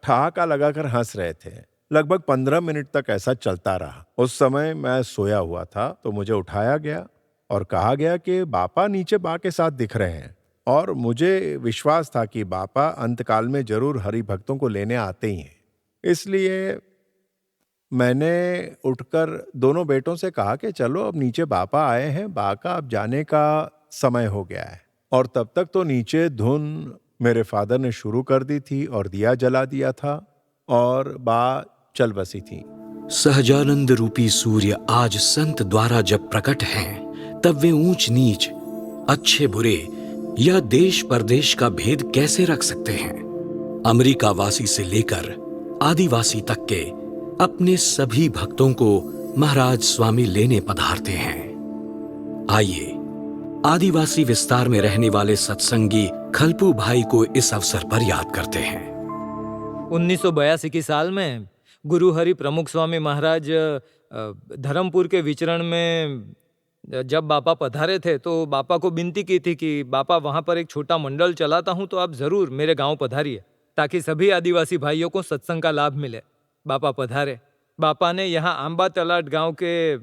ठहाका लगाकर हंस रहे थे। लगभग 15 मिनट तक ऐसा चलता रहा। उस समय मैं सोया हुआ था तो मुझे उठाया गया और कहा गया कि बापा नीचे बा के साथ दिख रहे हैं और मुझे विश्वास था कि बापा अंतकाल में जरूर हरि भक्तों को लेने आते ही हैं। इसलिए मैंने उठकर दोनों बेटों से कहा कि चलो अब नीचे बापा आए हैं, बा का अब जाने का समय हो गया है। और तब तक तो नीचे धुन मेरे फादर ने शुरू कर दी थी और दिया जला दिया था और बा चल बसी थी। सहजानंद रूपी सूर्य आज संत द्वारा जब प्रकट हैं, तब वे ऊंच नीच, अच्छे बुरे या देश परदेश का भेद कैसे रख सकते हैं। अमेरिका वासी से लेकर आदिवासी तक के अपने सभी भक्तों को महाराज स्वामी लेने पधारते हैं। आइए आदिवासी विस्तार में रहने वाले सत्संगी खलपू भाई को इस अवसर पर याद करते हैं। 1982 की साल में गुरु हरि प्रमुख स्वामी महाराज धर्मपुर के विचरण में जब बापा पधारे थे तो बापा को विनती की थी कि बापा वहाँ पर एक छोटा मंडल चलाता हूँ तो आप ज़रूर मेरे गांव पधारिए ताकि सभी आदिवासी भाइयों को सत्संग का लाभ मिले। बापा पधारे। बापा ने यहाँ आंबा तलाट गांव के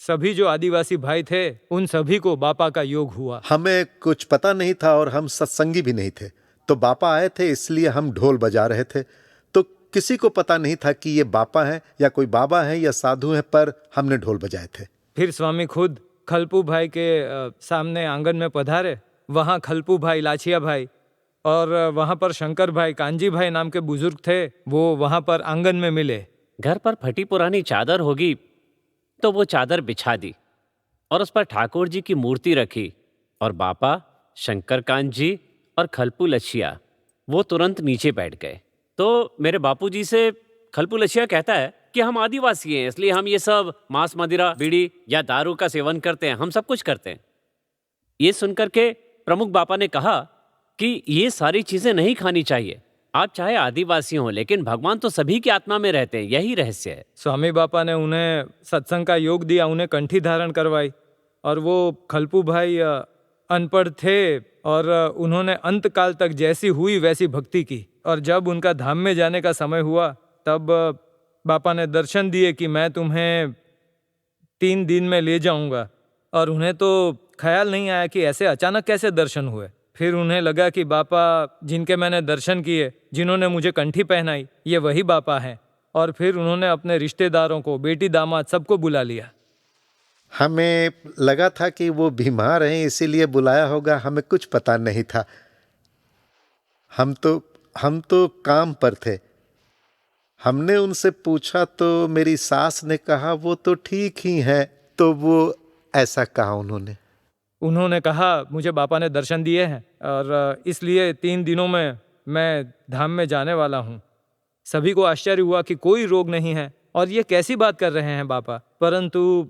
सभी जो आदिवासी भाई थे उन सभी को बापा का योग हुआ। हमें कुछ पता नहीं था और हम सत्संगी भी नहीं थे, तो बापा आए थे इसलिए हम ढोल बजा रहे थे। तो किसी को पता नहीं था कि ये बापा हैं या कोई बाबा हैं या साधु हैं, पर हमने ढोल बजाए थे। फिर स्वामी खुद खलपू भाई के सामने आंगन में पधारे। वहाँ खलपू भाई, लाछिया भाई और वहाँ पर शंकर भाई, कांजी भाई नाम के बुजुर्ग थे, वो वहाँ पर आंगन में मिले। घर पर फटी पुरानी चादर होगी तो वो चादर बिछा दी और उस पर ठाकुर जी की मूर्ति रखी और बापा, शंकर कांत जी और खलपू लछिया वो तुरंत नीचे बैठ गए। तो मेरे बापूजी से खलपू लछिया कहता है कि हम आदिवासी हैं इसलिए हम ये सब मांस, मदिरा, बीड़ी या दारू का सेवन करते हैं, हम सब कुछ करते हैं। ये सुनकर के प्रमुख बापा ने कहा कि ये सारी चीजें नहीं खानी चाहिए। आप चाहे आदिवासी हों लेकिन भगवान तो सभी की आत्मा में रहते हैं, यही रहस्य है। स्वामी बापा ने उन्हें सत्संग का योग दिया, उन्हें कंठी धारण करवाई और वो खलपू भाई अनपढ़ थे और उन्होंने अंत काल तक जैसी हुई वैसी भक्ति की। और जब उनका धाम में जाने का समय हुआ तब बापा ने दर्शन दिए कि मैं तुम्हें 3 दिन में ले जाऊंगा। और उन्हें तो ख्याल नहीं आया कि ऐसे अचानक कैसे दर्शन हुए। फिर उन्हें लगा कि बापा जिनके मैंने दर्शन किए, जिन्होंने मुझे कंठी पहनाई, ये वही बापा हैं। और फिर उन्होंने अपने रिश्तेदारों को, बेटी दामाद सबको बुला लिया। हमें लगा था कि वो बीमार हैं इसीलिए बुलाया होगा, हमें कुछ पता नहीं था। हम तो काम पर थे। हमने उनसे पूछा तो मेरी सास ने कहा वो तो ठीक ही हैं। तो वो ऐसा कहा उन्होंने कहा मुझे बापा ने दर्शन दिए हैं और इसलिए 3 दिनों में मैं धाम में जाने वाला हूँ। सभी को आश्चर्य हुआ कि कोई रोग नहीं है और ये कैसी बात कर रहे हैं बापा। परंतु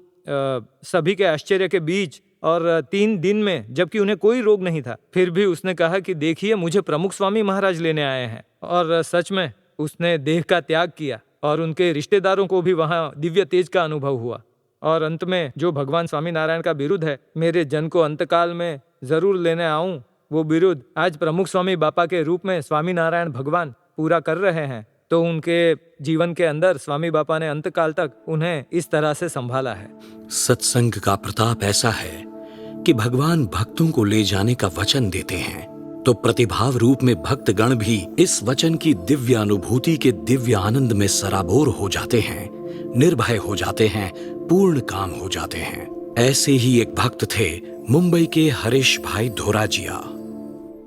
सभी के आश्चर्य के बीच और 3 दिन में, जबकि उन्हें कोई रोग नहीं था, फिर भी उसने कहा कि देखिए मुझे प्रमुख स्वामी महाराज लेने आए हैं। और सच में उसने देह का त्याग किया और उनके रिश्तेदारों को भी वहाँ दिव्य तेज का अनुभव हुआ। और अंत में जो भगवान स्वामी नारायण का बिरुद है, मेरे जन को अंतकाल में जरूर लेने आऊं, वो बिरुद आज प्रमुख स्वामी बापा के रूप में स्वामी नारायण भगवान पूरा कर रहे हैं। तो उनके जीवन के अंदर स्वामी बापा ने अंतकाल तक उन्हें इस तरह से संभाला है। सत्संग का प्रताप ऐसा है कि भगवान भक्तों को ले जाने का वचन देते हैं, तो प्रतिभाव रूप में भक्तगण भी इस वचन की दिव्य अनुभूति के दिव्य आनंद में सराबोर हो जाते हैं, निर्भय हो जाते हैं, पूर्ण काम हो जाते हैं। ऐसे ही एक भक्त थे मुंबई के हरीश भाई धोराजिया।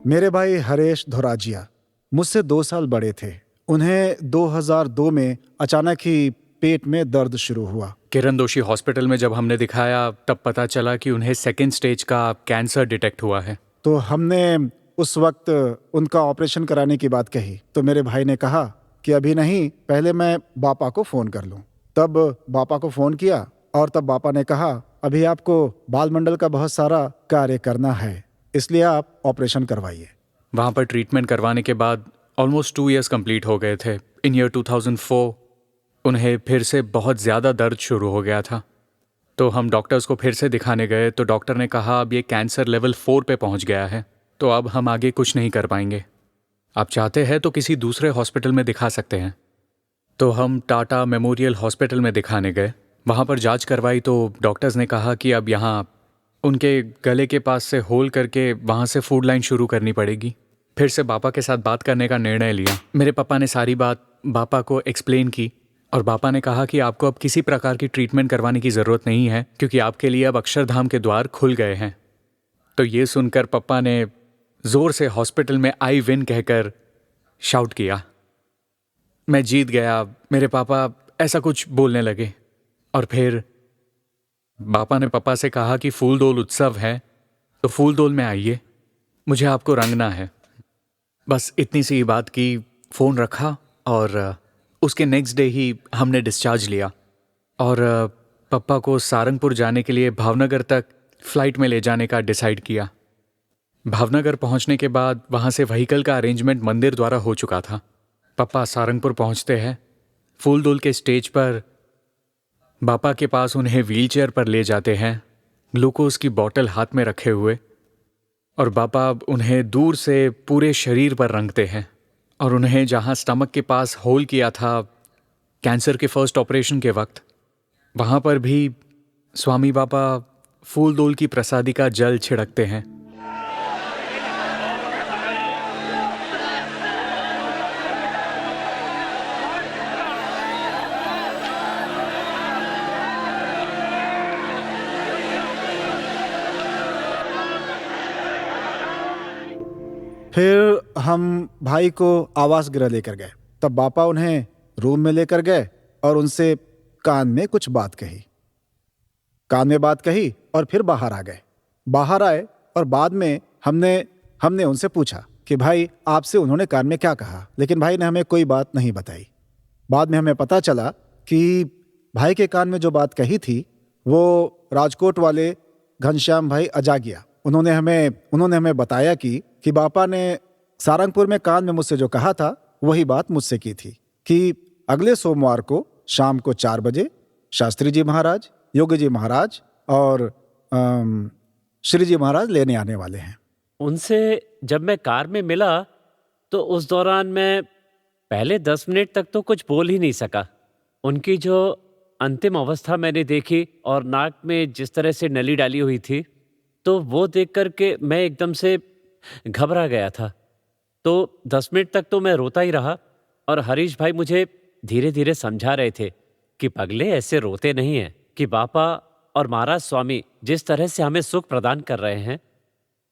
मेरे भाई हरीश धोराजिया मुझसे 2 साल बड़े थे। उन्हें 2002 में अचानक ही पेट में दर्द शुरू हुआ। किरण दोषी हॉस्पिटल में जब हमने दिखाया तब पता चला कि उन्हें 2nd स्टेज का कैंसर डिटेक्ट हुआ है। तो हमने उस वक्त उनका ऑपरेशन कराने की बात कही, तो मेरे भाई ने कहा कि अभी नहीं, पहले मैं बापा को फोन कर लूं। तब बापा को फोन किया और तब बापा ने कहा अभी आपको बाल मंडल का बहुत सारा कार्य करना है, इसलिए आप ऑपरेशन करवाइए। वहाँ पर ट्रीटमेंट करवाने के बाद ऑलमोस्ट 2 इयर्स कंप्लीट हो गए थे। इन ईयर 2004 उन्हें फिर से बहुत ज़्यादा दर्द शुरू हो गया था। तो हम डॉक्टर्स को फिर से दिखाने गए तो डॉक्टर ने कहा अब ये कैंसर लेवल 4 पे पहुँच गया है, तो अब हम आगे कुछ नहीं कर पाएंगे। आप चाहते हैं तो किसी दूसरे हॉस्पिटल में दिखा सकते हैं। तो हम टाटा मेमोरियल हॉस्पिटल में दिखाने गए। वहाँ पर जांच करवाई तो डॉक्टर्स ने कहा कि अब यहाँ उनके गले के पास से होल करके वहाँ से फूड लाइन शुरू करनी पड़ेगी। फिर से बापा के साथ बात करने का निर्णय लिया। मेरे पापा ने सारी बात बापा को एक्सप्लेन की और बापा ने कहा कि आपको अब किसी प्रकार की ट्रीटमेंट करवाने की ज़रूरत नहीं है, क्योंकि आपके लिए अब अक्षरधाम के द्वार खुल गए हैं। तो ये सुनकर पापा ने ज़ोर से हॉस्पिटल में आई विन कहकर शाउट किया। मैं जीत गया। मेरे पापा ऐसा कुछ बोलने लगे और फिर बापा ने पापा से कहा कि फूलदोल उत्सव है तो फूलदोल में आइए, मुझे आपको रंगना है। बस इतनी सी बात की, फ़ोन रखा और उसके नेक्स्ट डे ही हमने डिस्चार्ज लिया और पापा को सारंगपुर जाने के लिए भावनगर तक फ़्लाइट में ले जाने का डिसाइड किया। भावनगर पहुंचने के बाद वहां से व्हीकल का अरेंजमेंट मंदिर द्वारा हो चुका था। पापा सारंगपुर पहुंचते हैं। फूलदोल के स्टेज पर बापा के पास उन्हें व्हीलचेयर पर ले जाते हैं, ग्लूकोज की बोतल हाथ में रखे हुए, और बापा उन्हें दूर से पूरे शरीर पर रंगते हैं और उन्हें जहां स्टमक के पास होल किया था कैंसर के फर्स्ट ऑपरेशन के वक्त, वहां पर भी स्वामी बापा फूलदोल की प्रसादी का जल छिड़कते हैं। फिर हम भाई को आवास गृह लेकर गए। तब बापा उन्हें रूम में लेकर गए और उनसे कान में कुछ बात कही। कान में बात कही और फिर बाहर आ गए। बाहर आए और बाद में हमने उनसे पूछा कि भाई आपसे उन्होंने कान में क्या कहा, लेकिन भाई ने हमें कोई बात नहीं बताई। बाद में हमें पता चला कि भाई के कान में जो बात कही थी वो राजकोट वाले घनश्याम भाई अजागिया, उन्होंने हमें बताया कि बापा ने सारंगपुर में कान में मुझसे जो कहा था वही बात मुझसे की थी कि अगले सोमवार को शाम को 4 बजे शास्त्री जी महाराज, योगी जी महाराज और श्री जी महाराज लेने आने वाले हैं। उनसे जब मैं कार में मिला तो उस दौरान मैं पहले 10 मिनट तक तो कुछ बोल ही नहीं सका। उनकी जो अंतिम अवस्था मैंने देखी और नाक में जिस तरह से नली डाली हुई थी, तो वो देख कर के मैं एकदम से घबरा गया था। तो 10 मिनट तक तो मैं रोता ही रहा और हरीश भाई मुझे धीरे धीरे समझा रहे थे कि पगले ऐसे रोते नहीं हैं, कि बापा और महाराज स्वामी जिस तरह से हमें सुख प्रदान कर रहे हैं,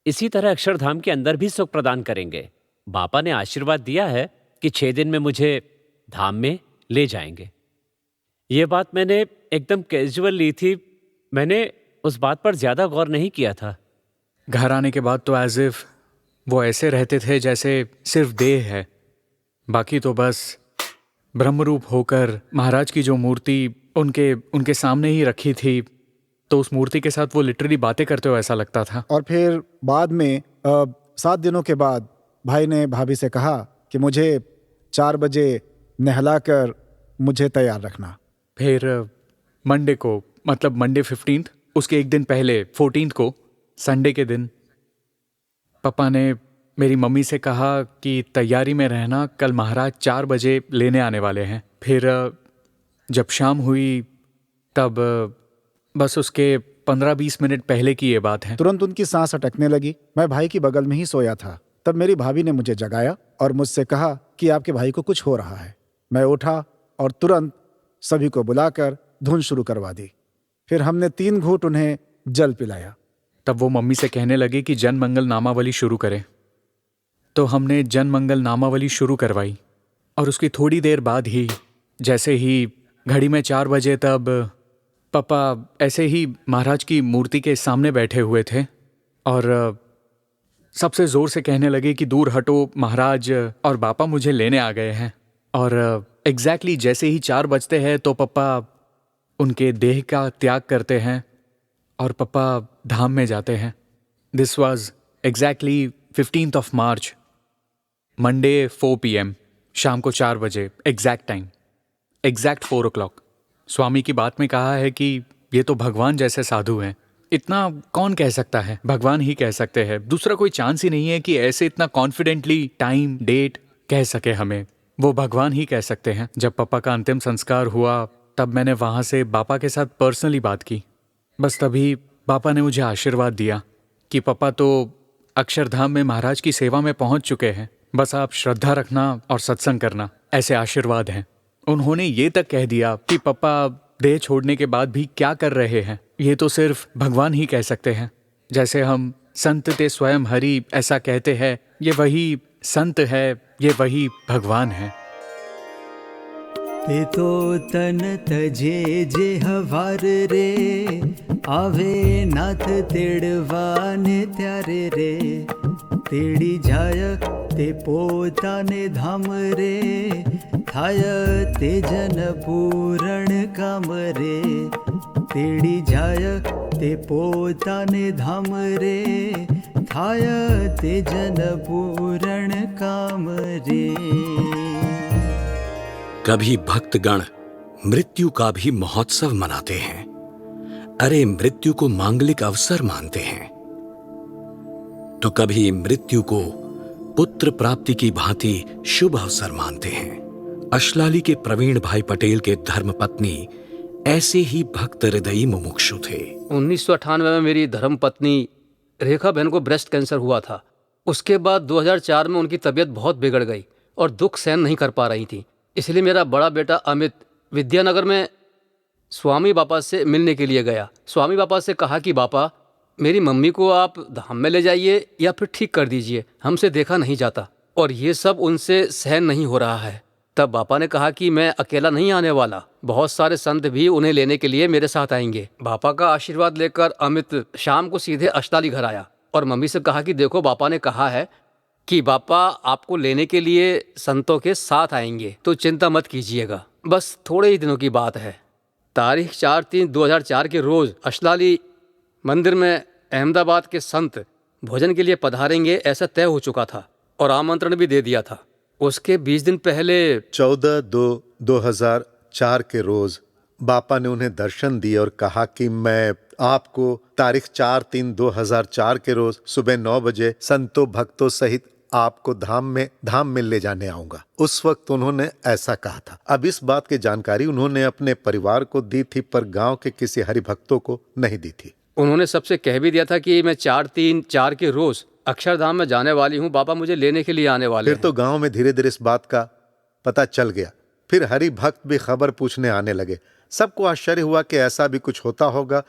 इसी तरह अक्षरधाम के अंदर भी सुख प्रदान करेंगे। बापा ने आशीर्वाद दिया है कि 6 दिन में मुझे धाम में ले जाएंगे। ये बात मैंने एकदम कैजुअल ली थी, मैंने उस बात पर ज्यादा गौर नहीं किया था। घर आने के बाद तो एज इफ वो ऐसे रहते थे जैसे सिर्फ देह है, बाकी तो बस ब्रह्मरूप होकर महाराज की जो मूर्ति उनके सामने ही रखी थी, तो उस मूर्ति के साथ वो लिटरली बातें करते हो ऐसा लगता था। और फिर बाद में 7 दिनों के बाद भाई ने भाभी से कहा कि मुझे 4 बजे नहलाकर मुझे तैयार रखना। फिर मंडे को, मतलब मंडे 15, उसके एक दिन पहले 14 को, संडे के दिन पापा ने मेरी मम्मी से कहा कि तैयारी में रहना, कल महाराज 4 बजे लेने आने वाले हैं। फिर जब शाम हुई तब बस उसके 15-20 मिनट पहले की ये बात है, तुरंत उनकी सांस अटकने लगी। मैं भाई की बगल में ही सोया था। तब मेरी भाभी ने मुझे जगाया और मुझसे कहा कि आपके भाई को कुछ हो रहा है। मैं उठा और तुरंत सभी को बुलाकर धुन शुरू करवा दी। फिर हमने 3 घूंट उन्हें जल पिलाया। तब वो मम्मी से कहने लगे कि जन मंगल नामावली शुरू करें। तो हमने जन मंगल नामावली शुरू करवाई और उसकी थोड़ी देर बाद ही, जैसे ही घड़ी में 4 बजे, तब पापा ऐसे ही महाराज की मूर्ति के सामने बैठे हुए थे और सबसे जोर से कहने लगे कि दूर हटो, महाराज और बापा मुझे लेने आ गए हैं। और एग्जैक्टली जैसे ही 4 बजते हैं तो पापा उनके देह का त्याग करते हैं और पापा धाम में जाते हैं। This was exactly 15th of March, Monday 4 PM, शाम को 4 बजे, एग्जैक्ट टाइम, एग्जैक्ट 4 o'clock। स्वामी की बात में कहा है कि ये तो भगवान जैसे साधु हैं। इतना कौन कह सकता है? भगवान ही कह सकते हैं। दूसरा कोई चांस ही नहीं है कि ऐसे इतना कॉन्फिडेंटली टाइम डेट कह सके हमें। वो भगवान ही कह सकते हैं। जब पापा का अंतिम संस्कार हुआ तब मैंने वहाँ से पापा के साथ पर्सनली बात की। बस तभी पापा ने मुझे आशीर्वाद दिया कि पापा तो अक्षरधाम में महाराज की सेवा में पहुंच चुके हैं, बस आप श्रद्धा रखना और सत्संग करना, ऐसे आशीर्वाद हैं। उन्होंने ये तक कह दिया कि पापा देह छोड़ने के बाद भी क्या कर रहे हैं, ये तो सिर्फ भगवान ही कह सकते हैं। जैसे हम संत ते स्वयं हरि ऐसा कहते हैं, ये वही संत है, ये वही भगवान है। ते तो तन तजे जे हवार रे, आवे नाथ तेड़वाने त्यारे रे, तेड़ी जाय ते पोताने धाम रे, थाय ते जन पूरण काम रे, तेड़ी जाय ते पोताने धाम रे, थाय ते जन पूरण काम रे। कभी भक्तगण मृत्यु का भी महोत्सव मनाते हैं। अरे मृत्यु को मांगलिक अवसर मानते हैं, तो कभी मृत्यु को पुत्र प्राप्ति की भांति शुभ अवसर मानते हैं। अशलाली के प्रवीण भाई पटेल के धर्मपत्नी ऐसे ही भक्त हृदयी मुमुक्षु थे। 1998 में मेरी धर्मपत्नी रेखा बहन को ब्रेस्ट कैंसर हुआ था। उसके बाद 2004 में उनकी तबीयत बहुत बिगड़ गई और दुख सहन नहीं कर पा रही थी। इसलिए मेरा बड़ा बेटा अमित विद्यानगर में स्वामी बापा से मिलने के लिए गया। स्वामी बापा से कहा कि बापा, मेरी मम्मी को आप धाम में ले जाइए या फिर ठीक कर दीजिए, हमसे देखा नहीं जाता और ये सब उनसे सहन नहीं हो रहा है। तब बापा ने कहा कि मैं अकेला नहीं आने वाला, बहुत सारे संत भी उन्हें लेने के लिए मेरे साथ आएंगे। बापा का आशीर्वाद लेकर अमित शाम को सीधे अशलाली घर आया और मम्मी से कहा कि देखो, बापा ने कहा है कि बापा आपको लेने के लिए संतों के साथ आएंगे, तो चिंता मत कीजिएगा, बस थोड़े ही दिनों की बात है। तारीख 4/3/2004 के रोज़ अशलाली मंदिर में अहमदाबाद के संत भोजन के लिए पधारेंगे ऐसा तय हो चुका था और आमंत्रण भी दे दिया था। उसके 20 दिन पहले 14/2/2004 के रोज बापा ने उन्हें दर्शन दिए और कहा कि मैं आपको तारीख 4/3/2004 के रोज सुबह 9 बजे संतों भक्तों सहित आपको धाम में ले जाने आऊंगा। उस वक्त उन्होंने ऐसा कहा था। अब इस बात की जानकारी उन्होंने अपने परिवार को दी थी, पर गांव के किसी हरिभक्तों को नहीं दी थी। उन्होंने सबसे कह भी दिया था कि मैं 4/3/4 के रोज अक्षरधाम में जाने वाली हूँ, बाबा मुझे लेने के लिए आने वाले फिर तो गांव में धीरे धीरे इस बात का पता चल गया फिर हरि भक्त भी खबर पूछने आने लगे। सबको आश्चर्य हुआ कि ऐसा भी कुछ होता होगा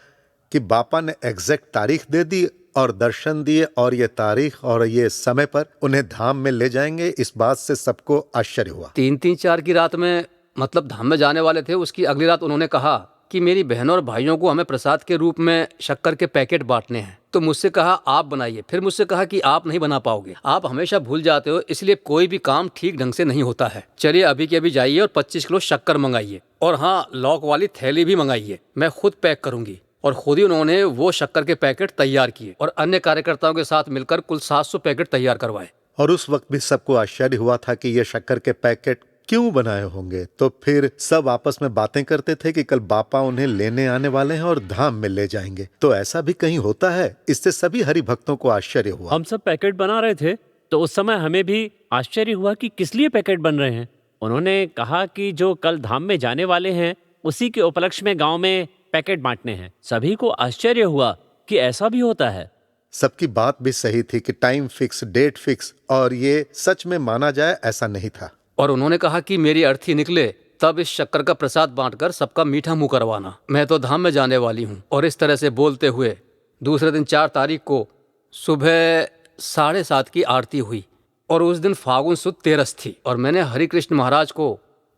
कि बापा ने एग्जैक्ट तारीख दे दी और दर्शन दिए, और ये तारीख और ये समय पर उन्हें धाम में ले जाएंगे। इस बात से सबको आश्चर्य हुआ। 3-3-4 की रात में, मतलब धाम में जाने वाले थे, उसकी अगली रात उन्होंने कहा कि मेरी बहनों और भाइयों को हमें प्रसाद के रूप में शक्कर के पैकेट बांटने हैं। तो मुझसे कहा आप बनाइए, फिर मुझसे कहा कि आप नहीं बना पाओगे, आप हमेशा भूल जाते हो, इसलिए कोई भी काम ठीक ढंग से नहीं होता है। चलिए अभी के अभी जाइए और 25 किलो शक्कर मंगाइए, और हाँ, लॉक वाली थैली भी मंगाइए, मैं खुद पैक करूंगी। और खुद ही उन्होंने वो शक्कर के पैकेट तैयार किए और अन्य कार्यकर्ताओं के साथ मिलकर कुल 700 पैकेट तैयार करवाए। और उस वक्त भी सबको आश्चर्य हुआ था कि ये शक्कर के पैकेट क्यों बनाए होंगे। तो फिर सब आपस में बातें करते थे कि कल बापा उन्हें लेने आने वाले हैं और धाम में ले जाएंगे। तो ऐसा भी कहीं होता है? इससे सभी हरि भक्तों को आश्चर्य हुआ। हम सब पैकेट बना रहे थे तो उस समय हमें भी आश्चर्य हुआ कि किस लिए पैकेट बन रहे हैं। उन्होंने कहा कि जो कल धाम में जाने वाले हैं उसी के उपलक्ष्य में गांव में पैकेट बांटने हैं। सभी को आश्चर्य हुआ कि ऐसा भी होता है। सबकी बात भी सही थी कि टाइम फिक्स, डेट फिक्स, और ये सच में माना जाए ऐसा नहीं था। और उन्होंने कहा कि मेरी अर्थी निकले तब इस शक्कर का प्रसाद बांटकर सबका मीठा मुंह करवाना, मैं तो धाम में जाने वाली हूँ। और इस तरह से बोलते हुए दूसरे दिन 4 तारीख को सुबह 7:30 की आरती हुई, और उस दिन फागुन सुद 13 थी, और मैंने हरि कृष्ण महाराज को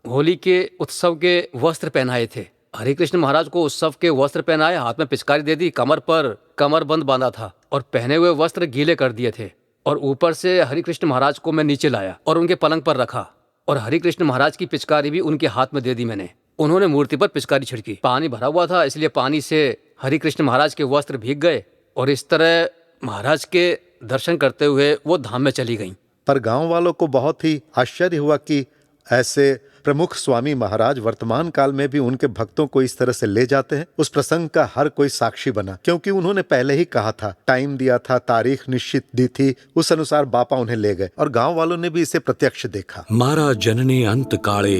होली के उत्सव के वस्त्र पहनाए थे। हरि कृष्ण महाराज को उत्सव के वस्त्र पहनाए, हाथ में पिचकारी दे दी, कमर पर कमरबंद बांधा था और पहने हुए वस्त्र गीले कर दिए थे। और ऊपर से हरि कृष्ण महाराज को मैं नीचे लाया और उनके पलंग पर रखा, और हरि कृष्ण महाराज की पिचकारी भी उनके हाथ में दे दी मैंने। उन्होंने मूर्ति पर पिचकारी छिड़की। पानी भरा हुआ था, इसलिए पानी से हरि कृष्ण महाराज के वस्त्र भीग गए, और इस तरह महाराज के दर्शन करते हुए वो धाम में चली गईं। पर गांव वालों को बहुत ही आश्चर्य हुआ कि ऐसे प्रमुख स्वामी महाराज वर्तमान काल में भी उनके भक्तों को इस तरह से ले जाते हैं। उस प्रसंग का हर कोई साक्षी बना, क्योंकि उन्होंने पहले ही कहा था, टाइम दिया था, तारीख निश्चित दी थी, उस अनुसार बापा उन्हें ले गए, और गांव वालों ने भी इसे प्रत्यक्ष देखा। मारा जनने अंत काले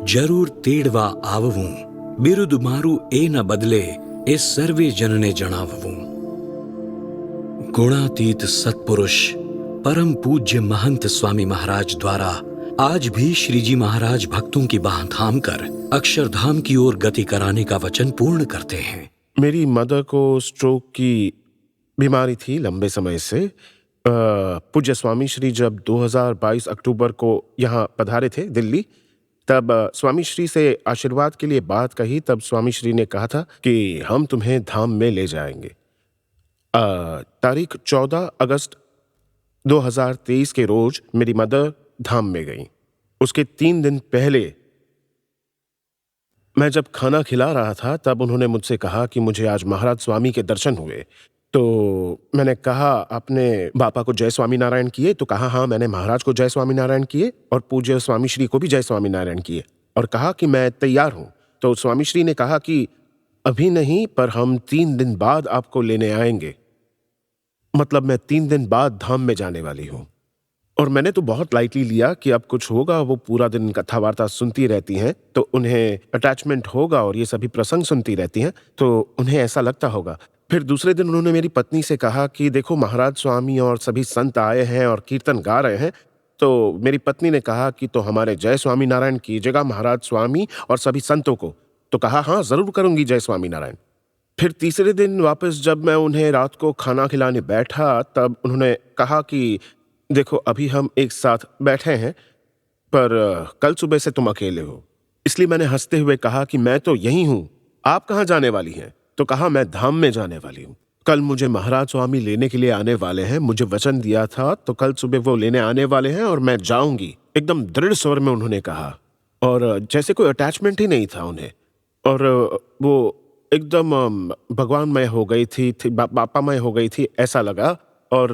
जरूर तेड़वा आववूं, बिरुद मारू ए न बदले ए सर्वे जनने जणाववूं। गुणातीत सत्पुरुष परम पूज्य महंत स्वामी महाराज द्वारा आज भी श्री जी महाराज भक्तों की बाह थाम कर अक्षरधाम की ओर गति कराने का वचन पूर्ण करते हैं। मेरी मदर को स्ट्रोक की बीमारी थी लंबे समय से। पूज्य स्वामी श्री जब 2022 अक्टूबर को यहाँ पधारे थे दिल्ली, तब स्वामी श्री से आशीर्वाद के लिए बात कही। तब स्वामी श्री ने कहा था कि हम तुम्हें धाम में ले जाएंगे। तारीख 14 अगस्त 2023 के रोज मेरी मदर धाम में गई। उसके 3 दिन पहले मैं जब खाना खिला रहा था तब उन्होंने मुझसे कहा कि मुझे आज महाराज स्वामी के दर्शन हुए। तो मैंने कहा, आपने बापा को जय स्वामी नारायण किए? तो कहा, हाँ, मैंने महाराज को जय स्वामी नारायण किए और पूज्य स्वामी श्री को भी जय स्वामी नारायण किए, और कहा कि मैं तैयार हूं। तो स्वामी श्री ने कहा कि अभी नहीं, पर हम 3 दिन बाद आपको लेने आएंगे। मतलब मैं 3 दिन बाद धाम में जाने वाली हूं। और मैंने तो बहुत लाइटली लिया कि अब कुछ होगा। वो पूरा दिन कथा वार्ता सुनती रहती हैं तो उन्हें अटैचमेंट होगा, और ये सभी प्रसंग सुनती रहती हैं तो उन्हें ऐसा लगता होगा। फिर दूसरे दिन उन्होंने मेरी पत्नी से कहा कि देखो, महाराज स्वामी और सभी संत आए हैं और कीर्तन गा रहे हैं। तो मेरी पत्नी ने कहा कि तो हमारे जय स्वामी नारायण कीजिएगा महाराज स्वामी और सभी संतों को। तो कहा, हाँ, जरूर करूंगी जय स्वामी नारायण। फिर तीसरे दिन वापस जब मैं उन्हें रात को खाना खिलाने बैठा तब उन्होंने कहा कि देखो, अभी हम एक साथ बैठे हैं, पर कल सुबह से तुम अकेले हो। इसलिए मैंने हंसते हुए कहा कि मैं तो यही हूं, आप कहाँ जाने वाली हैं? तो कहा, मैं धाम में जाने वाली हूं। कल मुझे महाराज स्वामी लेने के लिए आने वाले हैं, मुझे वचन दिया था, तो कल सुबह वो लेने आने वाले हैं और मैं जाऊंगी, एकदम दृढ़ स्वर में उन्होंने कहा। और जैसे कोई अटैचमेंट ही नहीं था उन्हें, और वो एकदम भगवानमय हो गई थी, बापामय हो गई थी, ऐसा लगा। और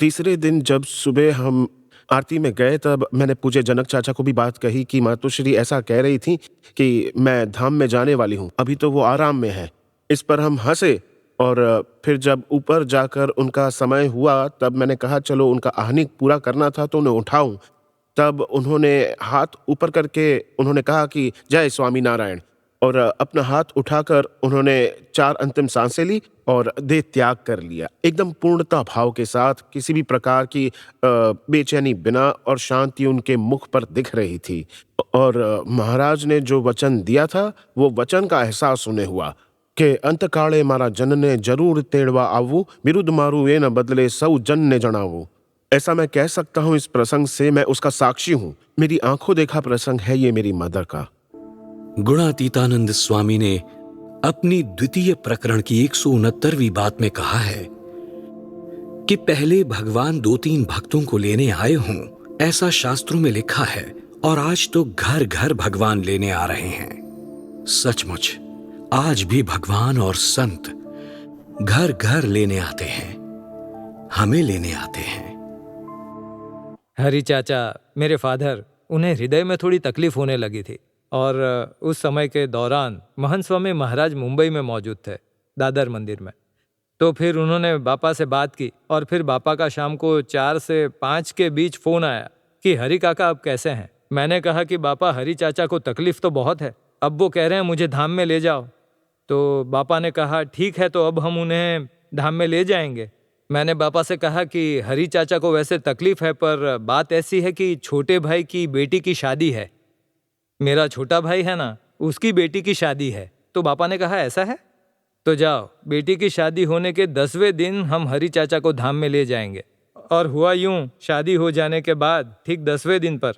तीसरे दिन जब सुबह हम आरती में गए तब मैंने पूज्य जनक चाचा को भी बात कही कि मातोश्री ऐसा कह रही थी कि मैं धाम में जाने वाली हूँ, अभी तो वो आराम में है। इस पर हम हंसे, और फिर जब ऊपर जाकर उनका समय हुआ तब मैंने कहा चलो उनका आहनिक पूरा करना था तो उन्हें उठाऊं। तब उन्होंने हाथ ऊपर करके उन्होंने कहा कि जय स्वामी नारायण। और अपना हाथ उठाकर उन्होंने 4 अंतिम सांसें ली और देह त्याग कर लिया, एकदम पूर्णता भाव के साथ, किसी भी प्रकार की बेचैनी बिना, और शांति उनके मुख पर दिख रही थी। और महाराज ने जो वचन दिया था वो वचन का एहसास उन्हें हुआ कि अंतकाले मारा जन ने जरूर तेड़वा आवू, विरुद्ध मारू ये न बदले सऊ जन ने जनावू। ऐसा मैं कह सकता हूँ इस प्रसंग से, मैं उसका साक्षी हूँ। मेरी आंखों देखा प्रसंग है ये मेरी मदर का। गुणातीतानंद स्वामी ने अपनी द्वितीय प्रकरण की 169वीं बात में कहा है कि पहले भगवान 2-3 भक्तों को लेने आए हों, ऐसा शास्त्रों में लिखा है, और आज तो घर घर भगवान लेने आ रहे हैं। सचमुच आज भी भगवान और संत घर घर लेने आते हैं, हमें लेने आते हैं। हरि चाचा, मेरे फादर, उन्हें हृदय में थोड़ी तकलीफ होने लगी थी, और उस समय के दौरान महंत स्वामी महाराज मुंबई में मौजूद थे, दादर मंदिर में। तो फिर उन्होंने बापा से बात की, और फिर बापा का शाम को 4 से 5 के बीच फ़ोन आया कि हरि काका अब कैसे हैं। मैंने कहा कि बापा, हरि चाचा को तकलीफ़ तो बहुत है, अब वो कह रहे हैं मुझे धाम में ले जाओ। तो बापा ने कहा ठीक है, तो अब हम उन्हें धाम में ले जाएंगे। मैंने बापा से कहा कि हरि चाचा को वैसे तकलीफ़ है, पर बात ऐसी है कि छोटे भाई की बेटी की शादी है, मेरा छोटा भाई है ना, उसकी बेटी की शादी है। तो बापा ने कहा ऐसा है, तो जाओ, बेटी की शादी होने के 10वें दिन हम हरि चाचा को धाम में ले जाएंगे। और हुआ यूं, शादी हो जाने के बाद ठीक 10वें दिन पर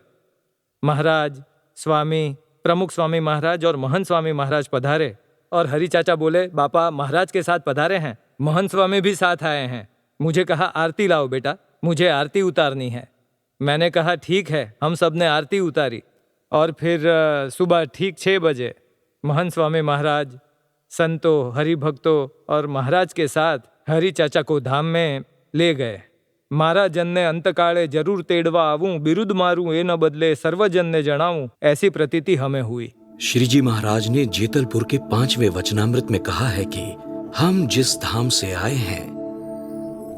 महाराज, स्वामी, प्रमुख स्वामी महाराज और महंत स्वामी महाराज पधारे, और हरि चाचा बोले बापा महाराज के साथ पधारे हैं, महंत स्वामी भी साथ आए हैं। मुझे कहा आरती लाओ बेटा, मुझे आरती उतारनी है। मैंने कहा ठीक है, हम सब ने आरती उतारी। और फिर सुबह ठीक 6 बजे महंत स्वामी महाराज संतों, हरि भक्तों और महाराज के साथ हरि चाचा को धाम में ले गए। मारा जन ने अंतकाले जरूर तेड़वा आवूं, बिरुद मारूं ये न बदले सर्वजन ने जनाऊं, ऐसी प्रतीति हमें हुई। श्रीजी महाराज ने जेतलपुर के 5वें वचनामृत में कहा है कि हम जिस धाम से आए हैं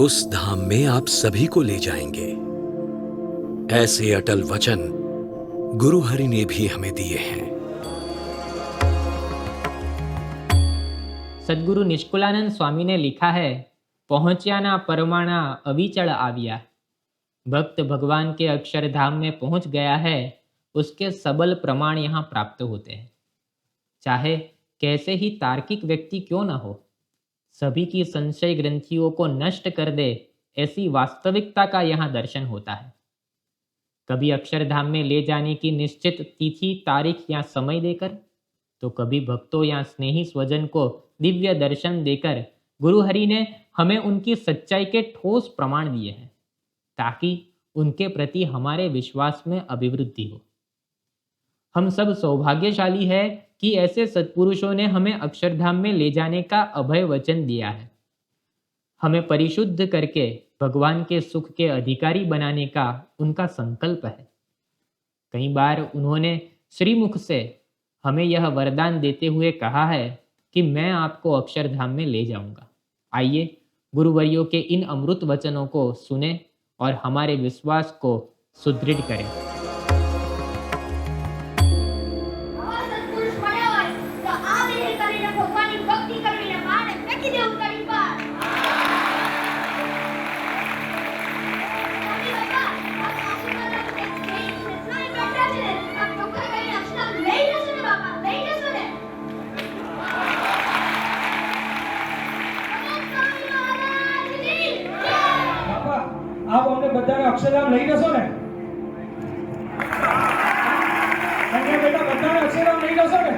उस धाम में आप सभी को ले जाएंगे। ऐसे अटल वचन गुरु हरि ने भी हमें दिए हैं। सद्गुरु निष्कुलानंद स्वामी ने लिखा है, पहुंच्याना परमाणा अविचल आविया। भक्त भगवान के अक्षरधाम में पहुंच गया है, उसके सबल प्रमाण यहाँ प्राप्त होते हैं। चाहे कैसे ही तार्किक व्यक्ति क्यों न हो, सभी की संशय ग्रंथियों को नष्ट कर दे, ऐसी वास्तविकता का यहाँ दर्शन होता है। कभी अक्षरधाम में ले जाने की निश्चित तिथि, तारीख या समय देकर, तो कभी भक्तों या स्नेही स्वजन को दिव्य दर्शन देकर गुरु हरि ने हमें उनकी सच्चाई के ठोस प्रमाण दिए हैं, ताकि उनके प्रति हमारे विश्वास में अभिवृद्धि हो। हम सब सौभाग्यशाली है कि ऐसे सत्पुरुषों ने हमें अक्षरधाम में ले जाने का अभय वचन दिया है। हमें परिशुद्ध करके भगवान के सुख के अधिकारी बनाने का उनका संकल्प है। कई बार उन्होंने श्रीमुख से हमें यह वरदान देते हुए कहा है कि मैं आपको अक्षरधाम में ले जाऊंगा। आइए गुरुवर्यों के इन अमृत वचनों को सुने और हमारे विश्वास को सुदृढ़ करें। आप हमने बधाने अक्षरधाम लई जशो ने? हमने बेटा बधाने अक्षरधाम लई जशो ने?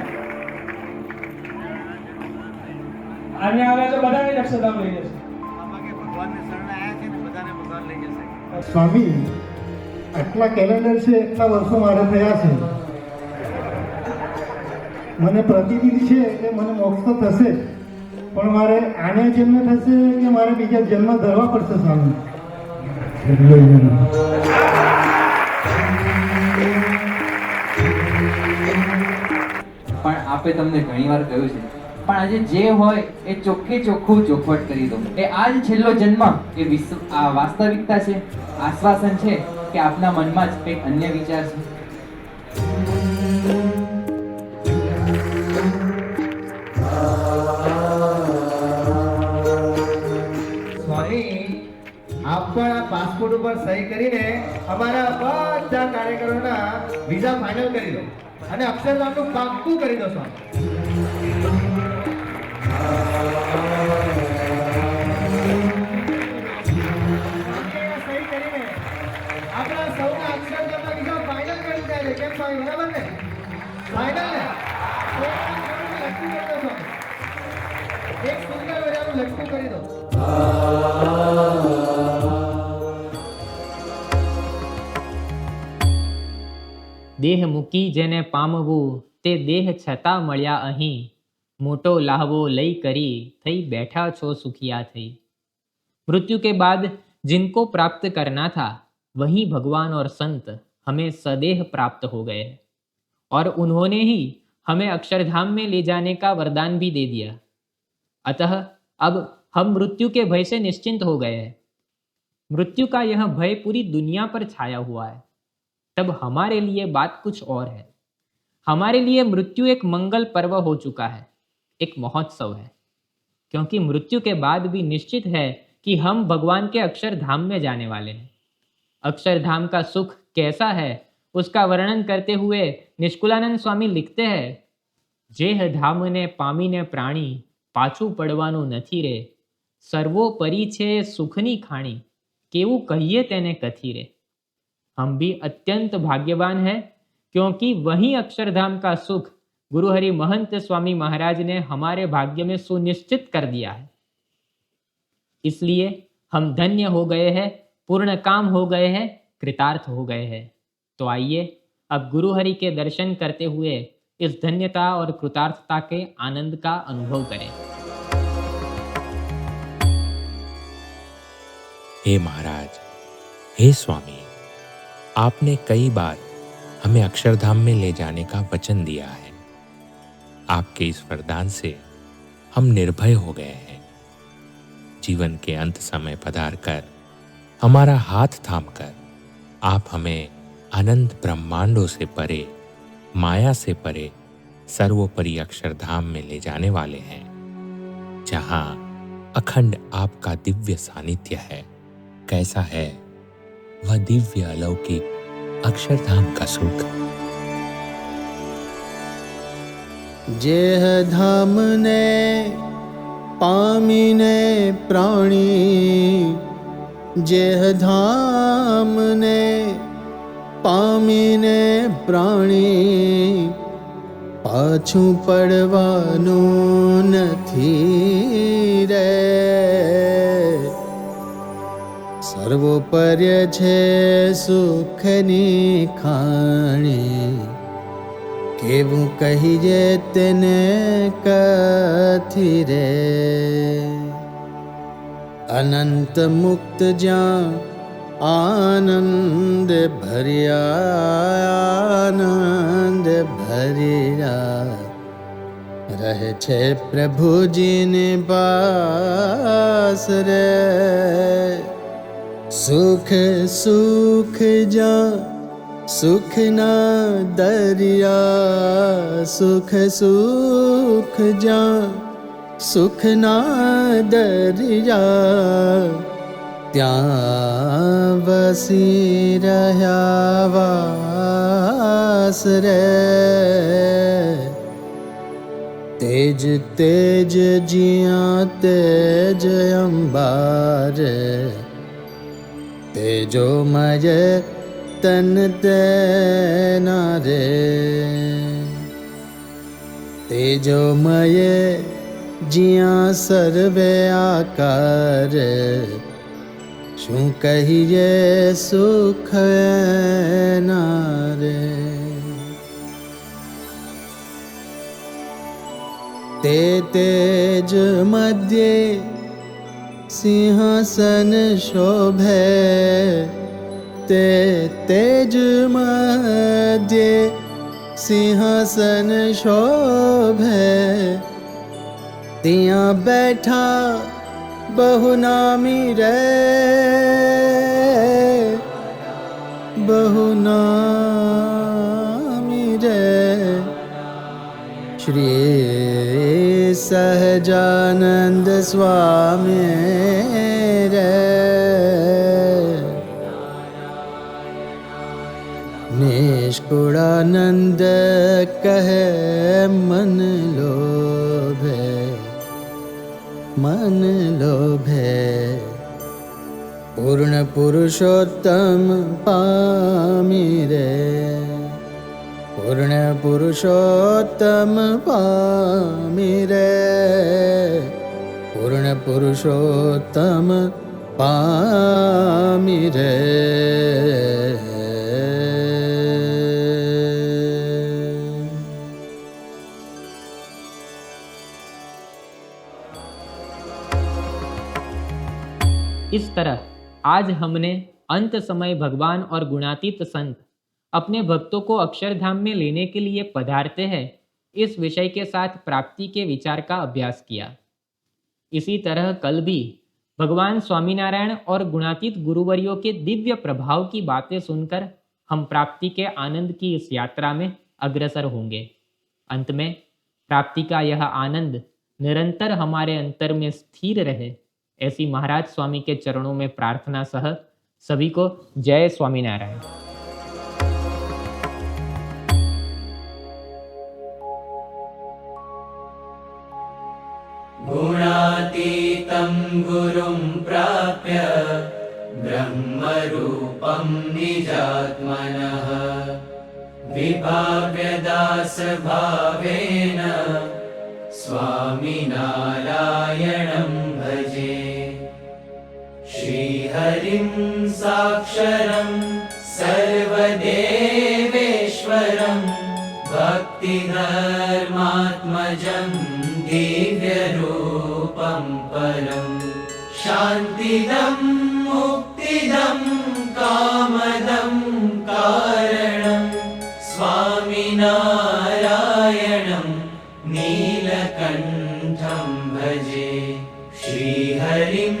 आने आवे तो बधाने अक्षरधाम लई जशो। आमाके भगवानने शरणे आया છે ને બધાને ભગવાન લઈ જશે। સ્વામી, આટલા કેલેન્ડર છે, એટલા વર્ષો મારે થયા છે, મને પ્રતિનિધિ છે કે મને મોક્ષ તો થશે, પણ મારે આને જન્મ થશે કે મારે બીજા જન્મ ધરવા પડશે સ્વામી? પણ આપે તમને ઘણીવાર કહ્યું છે, પણ આજે જે હોય એ ચોખ્ખે ચોખ્ખું ચોખવટ કરી દો। એ આ જ છેલ્લો જન્મ, એ આ વાસ્તવિકતા છે, આશ્વાસન છે કે આપના મનમાં જ કંઈક અન્ય વિચાર છે। ઉપર સહી કરીને અમારા બધા કાર્યકરોના વિઝા ફાઇનલ કરી દો અને અક્ષરધામનું પાક્કું કરી દો સ્વામી. સહી કરીને આપણા સૌના અક્ષરધામના વિઝા ફાઇનલ કરી દીધા છે. કેમ સ્વામી, બરાબર ને? ફાઇનલ ને લટકું કરી દો સ્વામી. એક સુંદર મજાનું લટકું કરી દો. દેહ મૂકી જેને પામવું તે દેહ છતાં મળ્યા અહીં, મોટો લાહવો લઈ કરી થઈ बैठा છો सुखिया થઈ. मृत्यु के बाद जिनको प्राप्त करना था वही भगवान और संत हमें सदेह प्राप्त हो गए और उन्होंने ही हमें अक्षरधाम में ले जाने का वरदान भी दे दिया. अतः अब हम मृत्यु के भय से निश्चिंत हो गए हैं. मृत्यु का यह भय पूरी दुनिया पर छाया हुआ है. तब हमारे लिए बात कुछ और है. हमारे लिए मृत्यु एक मंगल पर्व हो चुका है, एक महोत्सव है, क्योंकि मृत्यु के बाद भी निश्चित है कि हम भगवान के अक्षरधाम में जाने वाले हैं. अक्षरधाम का सुख कैसा है उसका वर्णन करते हुए निष्कुलानंद स्वामी लिखते हैं, जेह धाम ने पामीने प्राणी पाछू पड़वानुं नथी रे, सर्वोपरि छे सुखनी खाणी केवू कहिए तेने कथी रे. हम भी अत्यंत भाग्यवान हैं क्योंकि वही अक्षरधाम का सुख गुरुहरि महंत स्वामी महाराज ने हमारे भाग्य में सुनिश्चित कर दिया है. इसलिए हम धन्य हो गए हैं, पूर्ण काम हो गए हैं, कृतार्थ हो गए हैं. तो आइए अब गुरुहरि के दर्शन करते हुए इस धन्यता और कृतार्थता के आनंद का अनुभव करें. हे महाराज, हे स्वामी, आपने कई बार हमें अक्षरधाम में ले जाने का वचन दिया है. आपके इस वरदान से हम निर्भय हो गए हैं. जीवन के अंत समय पधार कर हमारा हाथ थामकर आप हमें अनंत ब्रह्मांडों से परे, माया से परे, सर्वोपरि अक्षरधाम में ले जाने वाले हैं, जहां अखंड आपका दिव्य सानिध्य है. कैसा है वह दिव्य अलौकिक अक्षरधाम का सुख. जेह धाम ने पामीने प्राणी, जेह धाम ने पामीने प्राणी पाछू पड़वानुं नथी रे. सर्वोपर्य छे सुखनी खाणी केवू कहिए तेने कथी रे. अनंत मुक्त ज्यां आनंद भरिया, आनंद भरिया रहे छे प्रभु जी ने पास रे. सुख सुख जा सुख ना दरिया, सुख सुख जा सुख ना दरिया ત્યાં વસી રહ્યા વાસ રે. તેજ તેજ જ્યાં તેજ અંબાર, તેજોમય તન તેના રે. તેજોમય જ્યાં સર્વે આકાર, શું કહીએ સુખ ના રે. તે તેજ મધ્યે સિંહાસન શોભે, તે તેજ મધ્યે સિંહાસન શોભે. ત્યાં બેઠા बहुनामी रे, बहुनामी रे. श्री सहजानंद स्वामी रे. निष्कुड़ानंद कहे मन लोभे, मन लोभे। पूर्ण पुरुषोत्तम पामिरे, पूर्ण पुरुषोत्तम पामिरे, पूर्ण पुरुषोत्तम पामिरे। इस तरह आज हमने अंत समय भगवान और गुणातीत संत अपने भक्तों को अक्षरधाम में लेने के लिए पधारते हैं, इस विषय के साथ प्राप्ति के विचार का अभ्यास किया। इसी तरह कल भी भगवान स्वामीनारायण और गुणातीत गुरुवर्यों के दिव्य प्रभाव की बातें सुनकर हम प्राप्ति के आनंद की इस यात्रा में अग्रसर होंगे। अंत में प्राप्ति का यह आनंद निरंतर हमारे अंतर में स्थिर रहे, ऐसी महाराज स्वामी के चरणों में प्रार्थना सह सभी को जय स्वामीनारायण। गुणातीतं गुरुं प्राप्य ब्रह्मरूपं निजात्मनः विभाव्य दासभावेन स्वामिनारायणं भजे। श्रीहरिं साक्षरं सर्वदेवेश्वरं भक्तिधर्मात्मजं दिव्यरूपं परं शान्तिदं मुक्तिदं कामदं कारणं स्वामिनारायणं नीलकण्ठं भजे। श्रीहरिं